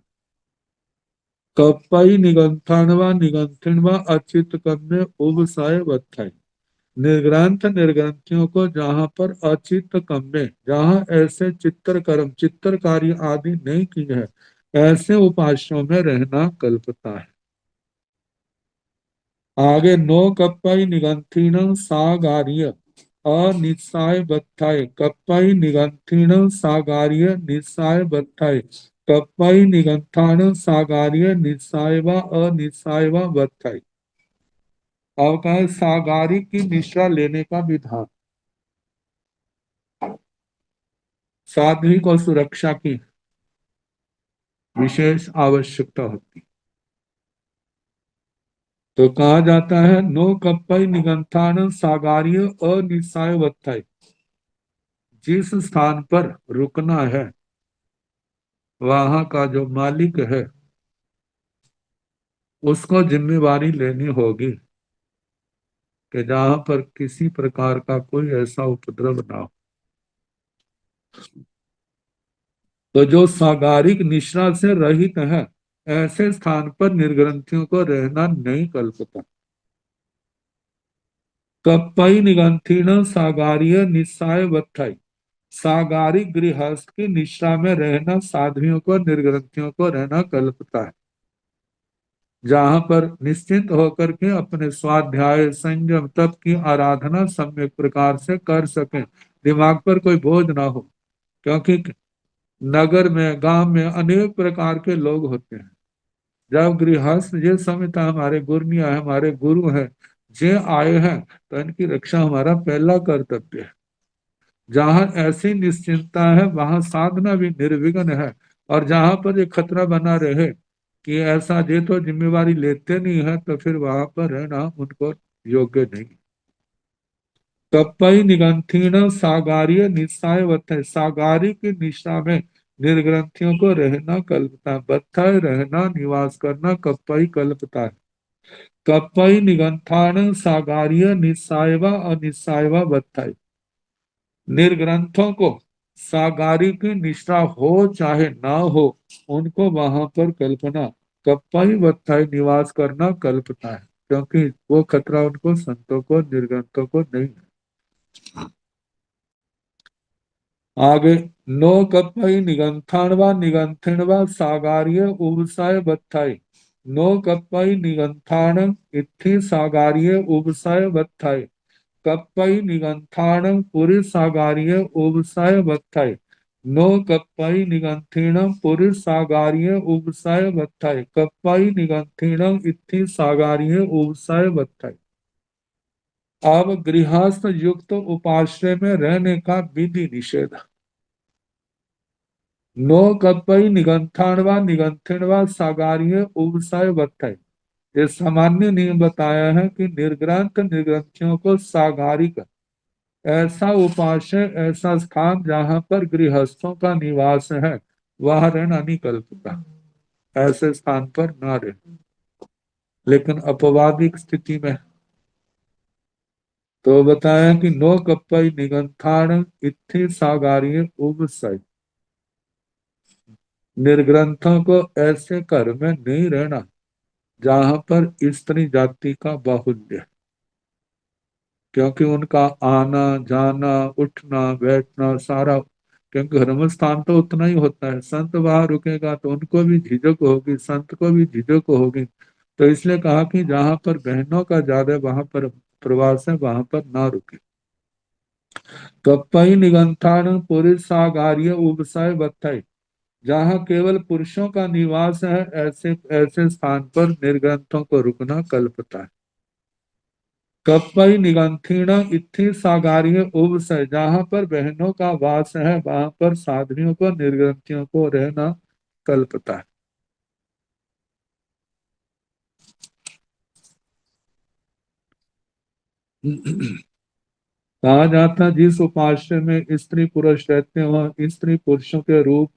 [SPEAKER 2] कपई निगंथन व निगंथिन व अचित कम्य उबसाय वत्थय। निर्ग्रंथ निर्ग्रंथियों को जहाँ पर अचित कम्य, जहाँ ऐसे चित्रकर्म चित्रकारी आदि नहीं की है, ऐसे उपास्यों में रहना कल्पता है। आगे नो कप्पई निगंथीनम सागार्य अनिसाय बत्थाय। कप्पई निगंथीनम सागार्य निसाय बत्थाय। कप्पई निगंथान सागार्य निसाय व अनिसाय व बत्थाय। अब कहा सागारी की निश्रा लेने का विधान। साध्वी को सुरक्षा की विशेष आवश्यकता होती, तो कहा जाता है नो कप्पई निगंथान सागार्य अनिसाय बत्थाय। जिस स्थान पर रुकना है वहां का जो मालिक है उसको जिम्मेवारी लेनी होगी कि जहां पर किसी प्रकार का कोई ऐसा उपद्रव ना हो। तो जो सागारिक निश्रा से रहित है, ऐसे स्थान पर निर्ग्रंथियों को रहना नहीं कल्पता। कप्पई निगंथीन सागार्य निस्साय वत्थय। सागारिक गृहस्थ की निश्रा में रहना साध्वियों को, निर्ग्रंथियों को रहना कल्पता है, जहां पर निश्चिंत होकर के अपने स्वाध्याय, संयम, तप की आराधना सम्यक प्रकार से कर सकें, दिमाग पर कोई बोझ ना हो। क्योंकि नगर में, गांव में अनेक प्रकार के लोग होते हैं। जब गृहस्थ ये समझता हमारे गुरनिया है, हमारे गुरु हैं, जे आए हैं, तो इनकी रक्षा हमारा पहला कर्तव्य है। जहां ऐसी निश्चिंतता है वहां साधना भी निर्विघ्न है। और जहां पर ये खतरा बना रहे कि ऐसा ये तो जिम्मेवारी लेते नहीं है, तो फिर वहां पर रहना उनको योग्य नहीं। कपई निगंथीन सागार्य निस्साय वत्थय। सागारी की निशा में निर्ग्रंथियों को रहना कल्पता, बत्थय रहना, निवास करना कपई कल्पता है। कपई निगंथान सागार्य निस्साय व अनिस्साय व बत्थय। निर्ग्रंथों को सागारी की निष्ठा हो चाहे ना हो, उनको वहां पर कल्पना कप्पाई वत्थाई निवास करना कल्पना है, क्योंकि वो खतरा उनको संतों को, निर्ग्रंथों को नहीं है। आगे नो कप्पई निगंथान व निगंथिन व सागार्य उबसाय बत्थाई। नो कप्पई निगंथान इत्थि सागार्य उबसाय बत्थाई। कप्पई निगंथाणं पुरीसागार्य उबसाय बत्थाय। नो कप्पई निगंथीणं पुरीसागार्य उबसाय बत्थाय। कप्पई निगंथीणं इत्थि सागार्य उबसाय बत्थाय। अब गृहस्थ युक्त उपाश्रय में रहने का विधि निषेध। नो कप्पई निगंथाण व निगंथिण व सागार्य उबसाय बत्थाय। ये सामान्य नियम बताया है कि निर्ग्रंथ निर्ग्रंथियों को सागारिक, ऐसा उपाश्रय, ऐसा स्थान जहां पर गृहस्थों का निवास है, वह रहना नहीं कल्पता। ऐसे स्थान पर ना रहे। लेकिन अपवादिक स्थिति में तो बताया कि नो कप्पई निगंथाण इत्थि सागार्य उबसय। निर्ग्रंथों को ऐसे घर में नहीं रहना जहां पर स्त्री जाति का बाहुल्य है, क्योंकि उनका आना जाना उठना बैठना सारा, क्योंकि धर्म स्थान तो उतना ही होता है, संत वहां रुकेगा तो उनको भी झिझक होगी, संत को भी झिझक होगी। तो इसलिए कहा कि जहां पर बहनों का ज्यादा वहां पर प्रवास है वहां पर ना रुके। कपई निगंथान पुरुष सागार्य उबसाय बत्थई, जहाँ केवल पुरुषों का निवास है ऐसे ऐसे स्थान पर निर्ग्रंथों को रुकना कल्पता है। कपई निगंथीण इत्थि सागार्य उबसय, जहाँ पर बहनों का वास है वहां पर साधवियों को निर्ग्रंथियों को रहना कल्पता है। कहा जाता है जिस उपास्य में स्त्री पुरुष रहते हैं वह स्त्री पुरुषों के रूप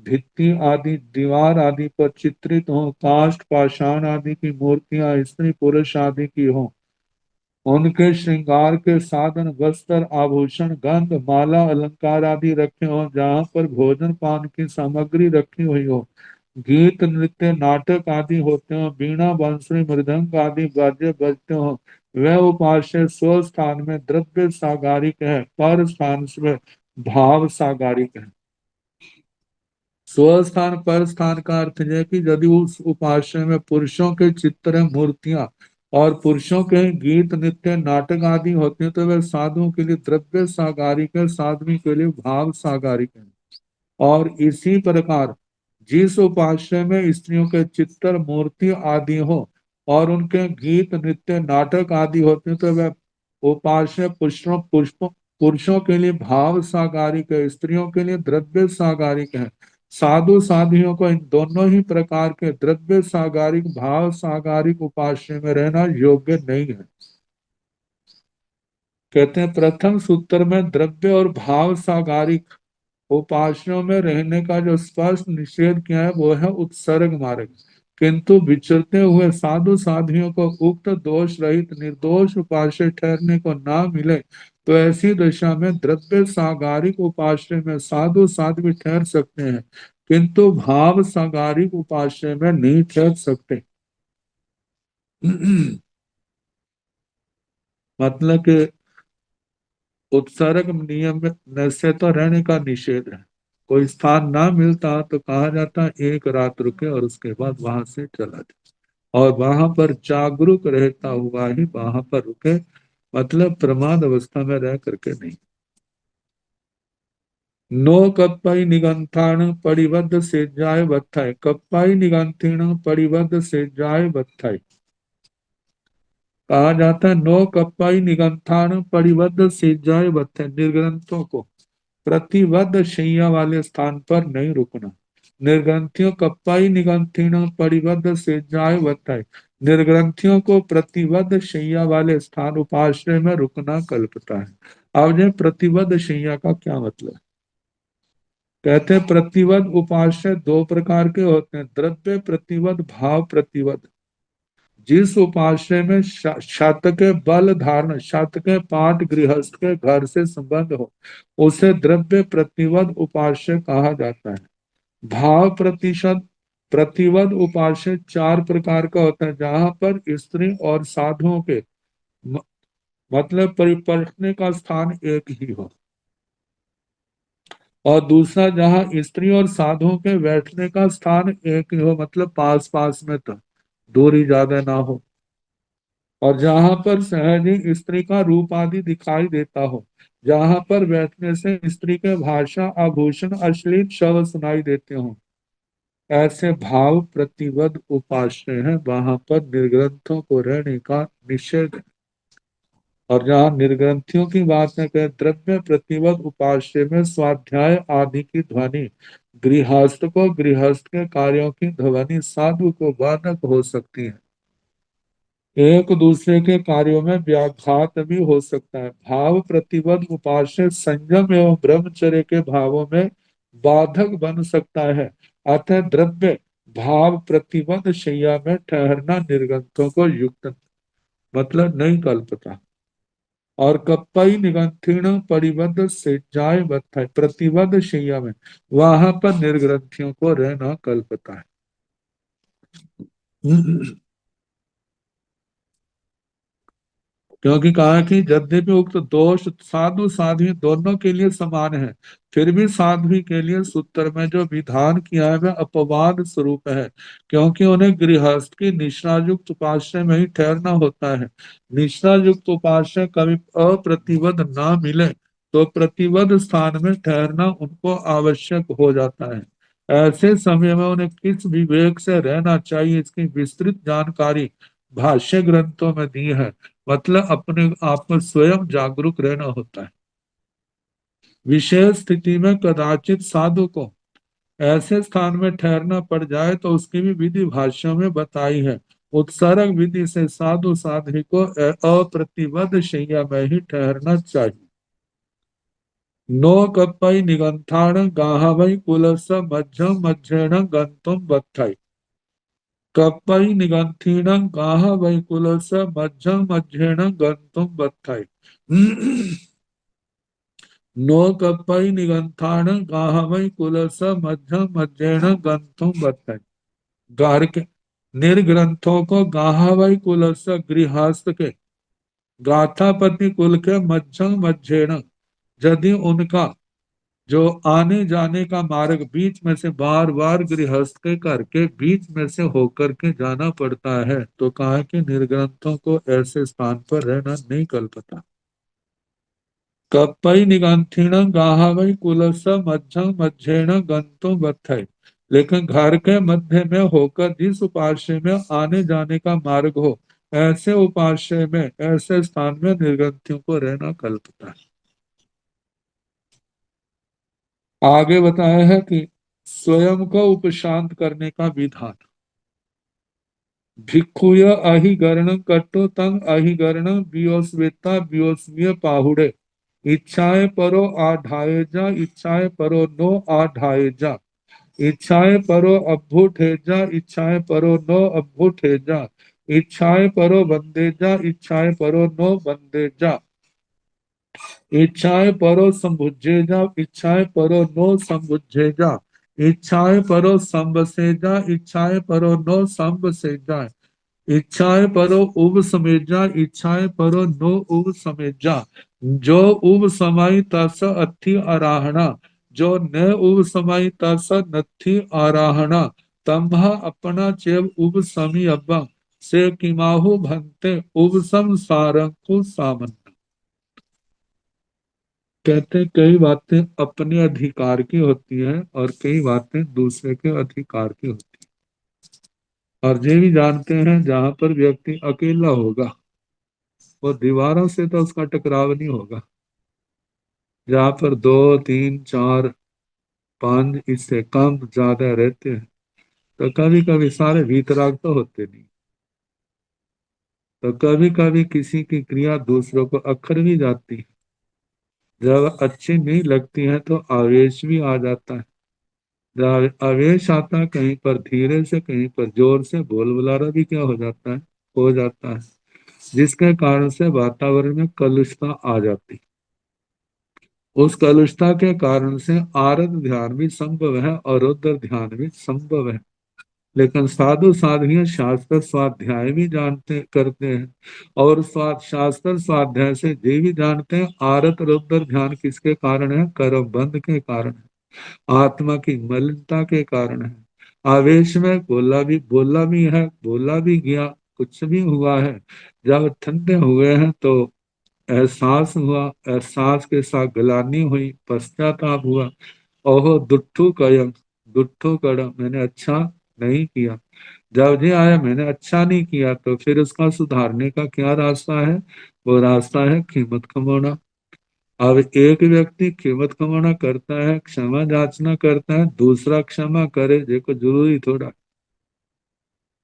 [SPEAKER 2] भित्ति आदि दीवार आदि पर चित्रित हो, काष्ठ पाषाण आदि की मूर्तियां स्त्री पुरुष आदि की हो, उनके श्रृंगार के साधन वस्त्र आभूषण गंध माला अलंकार आदि रखे हो, जहाँ पर भोजन पान की सामग्री रखी हुई हो, गीत नृत्य नाटक आदि होते हो, बीणा बांसुरी मृदंग आदि वाद्य बजते हो, वह उपास्य स्व स्थान में द्रव्य सागारिक है, पर स्थान में भाव सागारिक है। स्वस्थान पर स्थान का अर्थ है कि यदि उस उपास्य में पुरुषों के चित्र मूर्तियां और पुरुषों के गीत नृत्य नाटक आदि होते हैं तो वह साधुओं के लिए द्रव्य सागारिक है, साध्वी के लिए भाव सागारिक है। और इसी प्रकार जिस उपास्य में स्त्रियों के चित्र मूर्ति आदि हो और उनके गीत नृत्य नाटक आदि होते हैं तो वह उपास्य पुरुषों के लिए भाव सागारिक है, स्त्रियों के लिए द्रव्य सागारिक है। साधु साधियों को इन दोनों ही प्रकार के द्रव्य सागारिक भाव सागारिक उपास्य में रहना योग्य नहीं है। कहते हैं प्रथम सूत्र में द्रव्य और भाव सागारिक उपासनाओं में रहने का जो स्पष्ट निषेध किया है वो है उत्सर्ग मार्ग, किंतु विचरते हुए साधु साधियों को उक्त दोष रहित निर्दोष उपास्य ठहरने को ना मिले तो ऐसी दशा में द्रव्य सागारिक उपास्य में साधु साध्वी ठहर सकते हैं, किंतु भाव सागारिक उपास्य में नहीं ठहर सकते। मतलब कि उत्सर्ग नियम में से तो रहने का निषेध है, कोई स्थान ना मिलता तो कहा जाता एक रात रुके और उसके बाद वहां से चला जाए, और वहां पर जागरूक रहता हुआ ही वहां पर रुके, मतलब प्रमाद अवस्था में रह करके नहीं। नो कप्पाई निगंथाण परिबद्ध से जाय बत्थाई, कप्पाई निगंथीण परिबद्ध से जाय बत्थाई, कहा जाता है नो कप्पाई निगंथाण परिबद्ध से जाय बत्थाई, निर्ग्रंथों को प्रतिबद्ध शैया वाले स्थान पर नहीं रुकना। निर्ग्रंथियों कप्पाई निगंथिण परिबद्ध से जाय बताए, निर्ग्रंथियों को प्रतिबद्ध शैया वाले स्थान उपाश्रय में रुकना कल्पता है। अब ये प्रतिबद्ध शैया का क्या मतलब है? कहते हैं प्रतिबद्ध उपाश्रय दो प्रकार के होते हैं, द्रव्य प्रतिबद्ध भाव प्रतिबद्ध। जिस उपाश्रय में छत के बल धारण छत के पाठ गृहस्थ के घर से संबंध हो उसे द्रव्य प्रतिबद्ध उपाश्रय कहा जाता है। भाव प्रतिशत प्रतिबद्ध उपाश्रय चार प्रकार का होता है, जहां पर स्त्री और साधुओं के म- मतलब परिपर्षने का स्थान एक ही हो, और दूसरा जहां स्त्री और साधुओं के बैठने का स्थान एक ही हो, मतलब पास पास में तो दूरी ज्यादा ना हो, और जहां पर सहज ही स्त्री का रूप आदि दिखाई देता हो, जहां पर बैठने से स्त्री के भाषा आभूषण अश्लील शब्द सुनाई देते हो, ऐसे भाव प्रतिबद्ध उपास्य है, वहां पर निर्ग्रंथों को रहने का निषेध है। और जहाँ निर्ग्रंथियों की बात है कि द्रव्य प्रतिबद्ध उपास्य में स्वाध्याय आदि की ध्वनि गृहस्थ को गृहस्थ के कार्यों की ध्वनि साधु को बाधक हो सकती है, एक दूसरे के कार्यों में व्याघात भी हो सकता है। भाव प्रतिबद्ध उपास्य संयम एवं ब्रह्मचर्य के भावों में बाधक बन सकता है, अतः द्रव्य भाव प्रतिबद्ध शैया में ठहरना निर्गंथों को युक्त मतलब नहीं कल्पता। और कप्पई निगंथिण परिबद्ध से जाय बत्थाई, प्रतिबद्ध शैया में वहां पर निर्ग्रंथियों को रहना कल्पता है। क्योंकि कहा कि यद्यपि उक्त दोष साधु साध्वी दोनों के लिए समान है, फिर भी साध्वी के लिए सूत्र में जो विधान किया है वह अपवाद स्वरूप है, क्योंकि उन्हें गृहस्थ की निष्ठा युक्त उपास्य में ही ठहरना होता है। निष्ठा युक्त उपास्य कभी अप्रतिबद्ध ना मिले तो प्रतिबद्ध स्थान में ठहरना उनको आवश्यक हो जाता है। ऐसे समय में उन्हें किस विवेक से रहना चाहिए, इसकी विस्तृत जानकारी भाष्य ग्रंथों में दी है। मतलब अपने आप में स्वयं जागरूक रहना होता है। विशेष स्थिति में कदाचित साधु को ऐसे स्थान में ठहरना पड़ जाए तो उसकी भी विधि भाष्यों में बताई है। उत्सर्ग विधि से साधु साध्वी को अप्रतिबद्ध शैया में ही ठहरना चाहिए। नो कपई निगंथाण गाहवई कुलस मध्यम मध्येण गंतुम बत्थई, कपई निगंथीण गाहवई कुलस मध्यम मध्येण गंतुम बत्थई। नो कपई निगंथाण गाहवई कुलस मध्यम मध्येण गंतुम बत्थई। गार्ग निर्ग्रंथों को गाहवई कुलस गृहस्थ के गाथापति कुल के मध्यम मध्येण, यदि उनका जो आने जाने का मार्ग बीच में से बार बार गृहस्थ के करके बीच में से होकर के जाना पड़ता है, तो कहा कि निर्ग्रंथों को ऐसे स्थान पर रहना नहीं कल्पता। कप्पई निगंथिण गाहवई कुलस मध्यम मध्येण गंतुम बत्थई, लेकिन घर के मध्य में होकर जिस उपास्य में आने जाने का मार्ग हो, ऐसे उपास्य में ऐसे स्थान में निर्ग्रंथियों को रहना कल्पता है। आगे बताया है कि स्वयं को उपशांत करने का विधान। भिक्षुय अहिगर्ण कट्टो तंग अहिगर्ण बियोस्वेता बियोस्विय पाहुड़े, इच्छाए परो आढ़ाए जा इच्छाए परो नो आढ़ाए जा, इच्छाए परो अभ्भुठ है जा इच्छाए परो नो अभ्भुठ है जा, इच्छाए परो बंदे जा इच्छाए परो नो बंदे जा, इच्छाए परो संभुजे जा इच्छाए परो नो संभुजे जा, इच्छाए परो संब से जा इच्छाए परो नो संब से जा, इच्छाए परो उब समेजा इच्छाए परो नो उब समेजा, जो उब समाई तस अथि आराहना, जो न उब समाई तस नथि आराहना, तम्हा अपना चेव उब समी अब्बा से किमाहु भंते उब सम सारंकु सामन। कहते कई बातें अपने अधिकार की होती है और कई बातें दूसरे के अधिकार की होती है। और ये भी जानते हैं जहां पर व्यक्ति अकेला होगा वो दीवारों से तो उसका टकराव नहीं होगा। जहां पर दो तीन चार पांच इससे कम ज्यादा रहते हैं तो कभी कभी सारे वीतराग तो होते नहीं, तो कभी कभी किसी की क्रिया दूसरों को अखर भी जाती है। जब अच्छी नहीं लगती है तो आवेश भी आ जाता है। जब आवेश आता है कहीं पर धीरे से कहीं पर जोर से बोल बुलारा भी क्या हो जाता है, हो जाता है, जिसके कारण से वातावरण में कलुषता आ जाती है। उस कलुषता के कारण से आरत ध्यान भी संभव है और रुद्र ध्यान भी संभव है। लेकिन साधु साधुएं शास्त्र स्वाध्याय भी जानते करते हैं और शास्त्र स्वाध्याय से ये भी जानते हैं आरत रुद्र ध्यान किसके कारण है, कर्म बंध के कारण है, आत्मा की मलिनता के कारण है। आवेश में बोला भी है, बोला भी गया, कुछ भी हुआ है। जब ठंडे हुए हैं तो एहसास हुआ, एहसास के साथ ग्लानि हुई, पश्चाताप हुआ, ओहो दुट्ठु कयम, दुट्ठु कड़म, मैंने अच्छा नहीं किया। जब ये आया मैंने अच्छा नहीं किया तो फिर उसका सुधारने का क्या रास्ता है, वो रास्ता है कीमत कमाना। अब एक व्यक्ति कीमत कमाना करता है, क्षमा याचना करता है, दूसरा क्षमा करे, देखो जरूरी थोड़ा।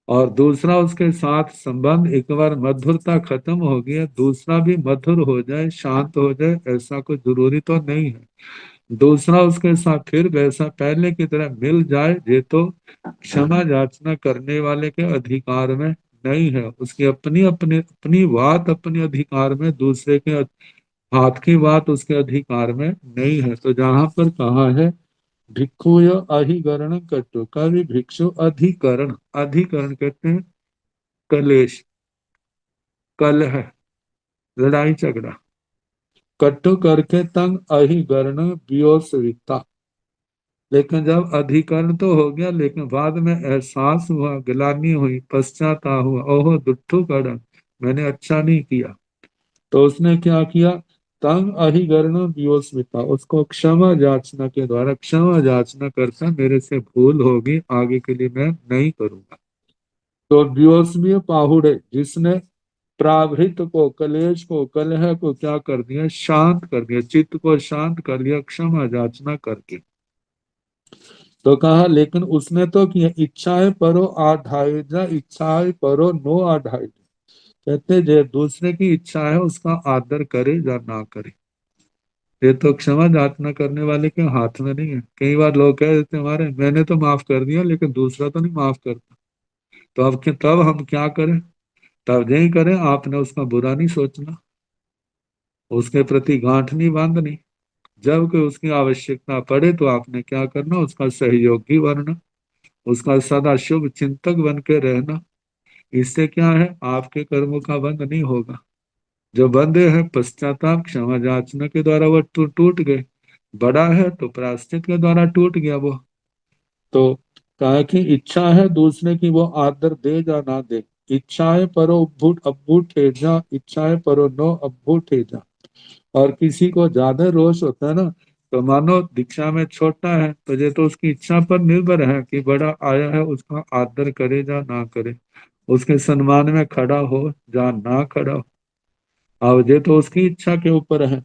[SPEAKER 2] और दूसरा उसके साथ संबंध एक बार मधुरता खत्म हो गया दूसरा भी मधुर हो जाए, शांत हो जाए, ऐसा कोई जरूरी तो नहीं है। दूसरा उसके साथ फिर वैसा पहले की तरह मिल जाए, ये तो क्षमा याचना करने वाले के अधिकार में नहीं है, उसकी अपनी अपनी अपनी बात अपने अधिकार में, दूसरे के हाथ की बात उसके अधिकार में नहीं है। तो जहां पर कहा है भिक्षु या अधिकरण कट्टु, का भी भिक्षु अधिकरण, अधिकरण कहते हैं कलेश, कलह, लड़ाई झगड़ा, कट्टु करके तंग अहिगरण वियोस्विता। लेकिन जब अधिकरण तो हो गया, लेकिन बाद में एहसास हुआ, गिलानी हुई, पश्चाताप हुआ, ओहो दुट्ठु करण, मैंने अच्छा नहीं किया, तो उसने क्या किया, तंग अहिगरण वियोस्मिता, उसको क्षमा याचना के द्वारा, क्षमा याचना करता मेरे से भूल होगी, आगे के लिए मैं नहीं करूंगा। तो व्योस्मीय पाहुड़े, जिसने प्राभृत को, कलेश को, कलह को क्या कर दिया, शांत कर दिया, चित्त को शांत कर लिया क्षमा याचना करके। तो कहा लेकिन उसने तो किया, इच्छाएं परो आढ़ाई जा, इच्छाएं परो नो आढ़ाई। कहते जो दूसरे की इच्छा है उसका आदर करे या ना करे, ये तो क्षमा याचना करने वाले के हाथ में नहीं है। कई बार लोग कह देते हमारे, मैंने तो माफ कर दिया लेकिन दूसरा तो नहीं माफ करता, तो अब तब हम क्या करें, तब यही करें, आपने उसका बुरा नहीं सोचना, उसके प्रति गांठ नहीं बांधनी, जब कोई उसकी आवश्यकता पड़े तो आपने क्या करना, उसका सहयोगी बनना, उसका सदा शुभ चिंतक बन के रहना। इससे क्या है, आपके कर्मों का बंध नहीं होगा। जो बंधे हैं पश्चाताप क्षमा याचना के द्वारा वो टूट गए, बड़ा है तो प्रायश्चित के द्वारा टूट गया वो। तो कहा कि इच्छा है दूसरे की, वो आदर दे या ना दे, इच्छाएं परो उभूट अब्बूट जा, इच्छाएं परो नो अब्बूट जा। और किसी को ज्यादा रोष होता है ना, तो मानो दीक्षा में छोटा है तो ये तो उसकी इच्छा पर निर्भर है कि बड़ा आया है उसका आदर करे या ना करे, उसके सम्मान में खड़ा हो या ना खड़ा हो। अब ये तो उसकी इच्छा के ऊपर है।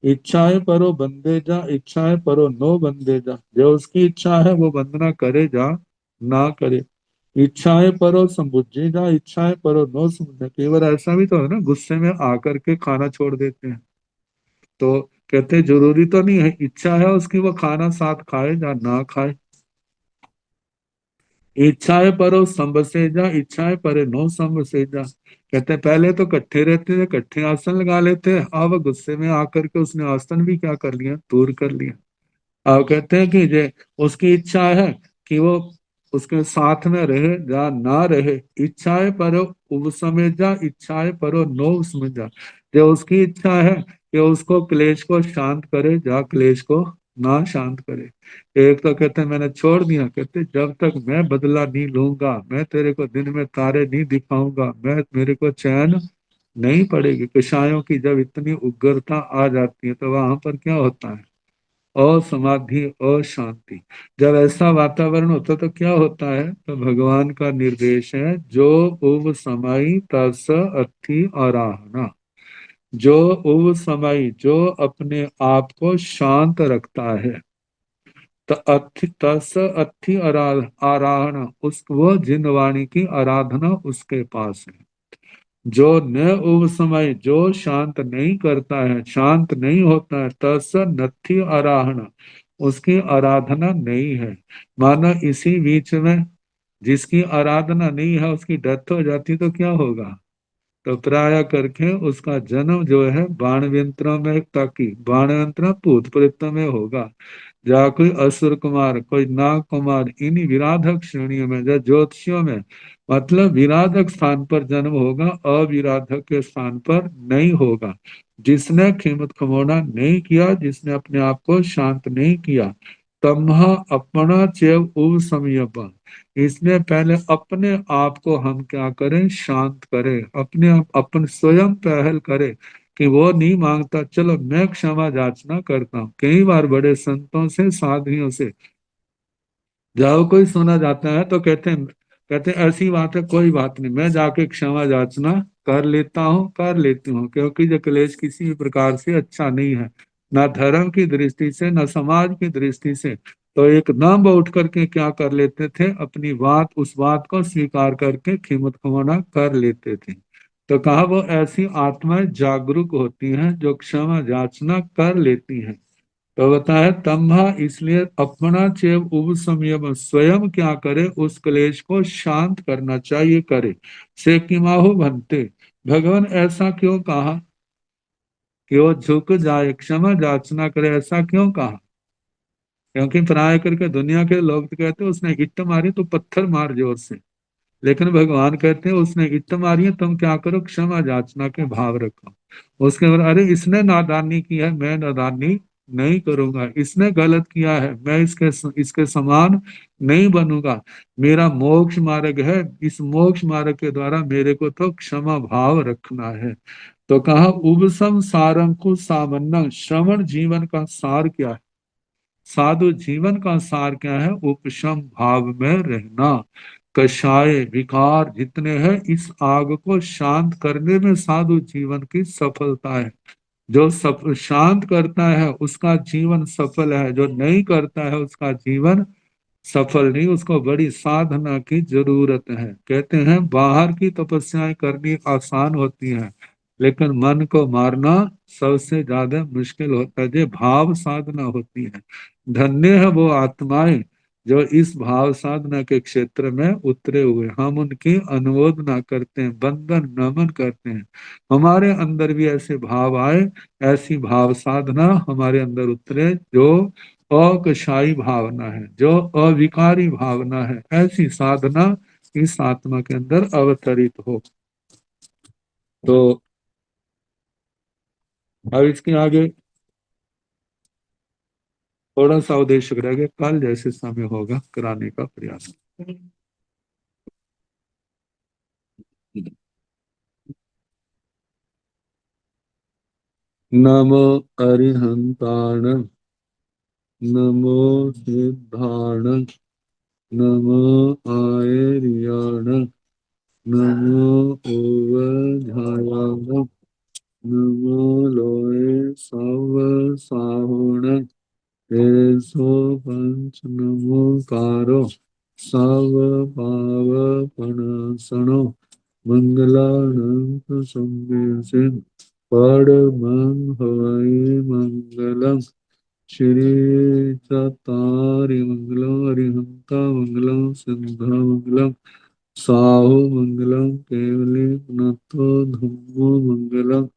[SPEAKER 2] इच्छाएं परो बंदे जा, इच्छाएं परो नो बंदे जा, जो उसकी इच्छा है वो बंदना करे जा ना करे। इच्छाएं परो समुझे जा, इच्छाएं परो नो समुझे। कई बार ऐसा भी तो है ना, गुस्से में आकर के खाना छोड़ देते हैं, तो कहते जरूरी तो नहीं है, इच्छा है उसकी वो खाना साथ खाए या ना खाए। इच्छाएं परो संभ से जा, इच्छाएं परे नो संभ से जा। कहते पहले तो इकट्ठे रहते थे, इकट्ठे आसन लगा लेते, अब गुस्से में आकर के उसने आसन भी क्या कर लिया, दूर कर लिया। अब कहते हैं कि जे उसकी इच्छा है कि वो उसके साथ में रहे या ना रहे, इच्छाएं परो उब समय जा, इच्छाएं परो नो उसमें जा। जो उसकी इच्छा है कि उसको क्लेश को शांत करे या क्लेश को ना शांत करे। एक तो कहते हैं मैंने छोड़ दिया, कहते जब तक मैं बदला नहीं लूंगा, मैं तेरे को दिन में तारे नहीं दिखाऊंगा, मैं मेरे को चैन नहीं पड़ेगी। कषायों की जब इतनी उग्रता आ जाती है तो वहां पर क्या होता है, असमाधि, अशांति। जब ऐसा वातावरण होता तो क्या होता है, तो भगवान का निर्देश है जो उब समाई तस अथि आराहना, जो उब समाई, जो अपने आप को शांत रखता है, तस अथि आराहना, उस वो जिन वाणी की आराधना उसके पास है। जो न उब समय, जो शांत नहीं करता है, शांत नहीं होता है, तस नथि आराहना, उसकी आराधना नहीं है। मानो इसी बीच में जिसकी आराधना नहीं है उसकी डेथ हो जाती तो क्या होगा, तो प्राय करके उसका जन्म जो है बाण यंत्र में, ताकि बाण यंत्र भूत प्रेत में होगा, जहाँ कोई असुर कुमार, कोई नाग कुमार, इन्हीं विराधक श्रेणियों में, जो ज्योतिषियों में, मतलब विराधक स्थान पर जन्म होगा, अविराधक के स्थान पर नहीं होगा। जिसने खिमत खमोना नहीं किया, जिसने अपने आप को शांत नहीं किया, तमह अपना चेव उव संयम, इसमें पहले अपने आप को हम क्या करें, शांत करें, अपने आप अपन स्वयं पहल करें कि वो नहीं मांगता, चलो मैं क्षमा याचना करता हूँ। कई बार बड़े संतों से, साधुओं से जब कोई सुना जाता है तो कहते हैं ऐसी बात है, कोई बात नहीं, मैं जाके क्षमा याचना कर लेता हूँ, कर लेती हूँ, क्योंकि ये क्लेश किसी भी प्रकार से अच्छा नहीं है, ना धर्म की दृष्टि से, ना समाज की दृष्टि से। तो एकदम उठ करके क्या कर लेते थे, अपनी बात, उस बात को स्वीकार करके खिमत खमाना कर लेते थे। तो कहा वो ऐसी आत्माएं जागरूक होती हैं जो क्षमा याचना कर लेती हैं। तो बताया तम्भा, इसलिए अपना चेव उब संयम, स्वयं क्या करे, उस क्लेश को शांत करना चाहिए, करे से किमाहु भंते। भगवान ऐसा क्यों कहा कि वो झुक जाए, क्षमा याचना करे, ऐसा क्यों कहा? क्योंकि पराय करके दुनिया के लोग तो कहते हैं उसने इट्ट मारी तो पत्थर मार जोर से, लेकिन भगवान कहते हैं उसने इट्ट मारी है, तुम क्या करो, क्षमा याचना के भाव रखो। उसके बाद अरे इसने नादानी की है, मैं नादानी नहीं करूंगा, इसने गलत किया है, मैं इसके इसके समान नहीं बनूंगा, मेरा मोक्ष मार्ग है, इस मोक्ष मार्ग के द्वारा मेरे को तो क्षमा भाव रखना है। तो कहा उपसम सारंकुश सामन्ना, श्रवण जीवन का सार क्या है, साधु जीवन का सार क्या है, उपशम भाव में रहना। कषाय विकार जितने हैं, इस आग को शांत करने में साधु जीवन की सफलता है। जो शांत करता है उसका जीवन सफल है, जो नहीं करता है उसका जीवन सफल नहीं, उसको बड़ी साधना की जरूरत है। कहते हैं बाहर की तपस्याएं करनी आसान होती हैं, लेकिन मन को मारना सबसे ज्यादा मुश्किल होता है, ये भाव साधना होती है। धन्य है वो आत्माएं जो इस भाव साधना के क्षेत्र में उतरे हुए, हम उनकी अनुमोदना करते हैं, वंदन नमन करते हैं। हमारे अंदर भी ऐसे भाव आए, ऐसी भाव साधना हमारे अंदर उतरे, जो अकशाई भावना है, जो अविकारी भावना है, ऐसी साधना इस आत्मा के अंदर अवतरित हो। तो अब इसके आगे थोड़ा सा उद्देश्य रह गया, कल जैसे समय होगा कराने का प्रयास। नमो अरिहंताण, नमो सिद्धाण, नमो आयर्याण, नमो ओवधायाण, नमो लोए सव साहुण, तेजो पंच नमोकारो, सव पाव पणसणो, मंगलानंत संवेशन, परमं हवै मंगलम, श्री चतारि मंगलम, अरिहंता मंगलम, सिद्धा मंगलम, साहु मंगलम, केवली पुनतो धम्मो मंगलम,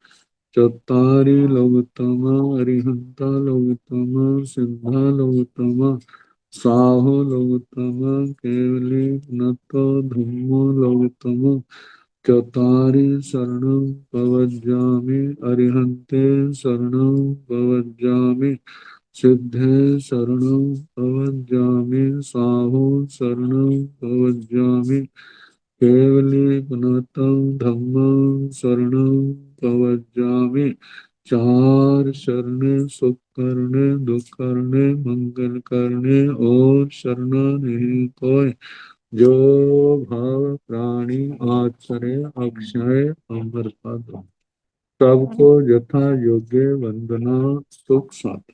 [SPEAKER 2] चत्तारि लोकतमा, अरिहंता लोकतमा, सिद्धा लोकतमा, साहु लोकतमा, केवली पुनतो धम्मो लोकतमो, चत्तारि शरणं प्रव्रजामि, अरिहन्ते शरणं प्रव्रजामि, सिद्धे शरणं प्रव्रजामि, साहु शरणं प्रव्रजामि, केवली पुनतं धम्मं शरणं प्रव्रजामि। चार शरणे सुख करने, दुख करने, मंगल करने और शरणा नहीं कोई, जो भाव प्राणी आचरे अक्षय अमर पद। सबको यथा योग्य वंदना सुख साथ।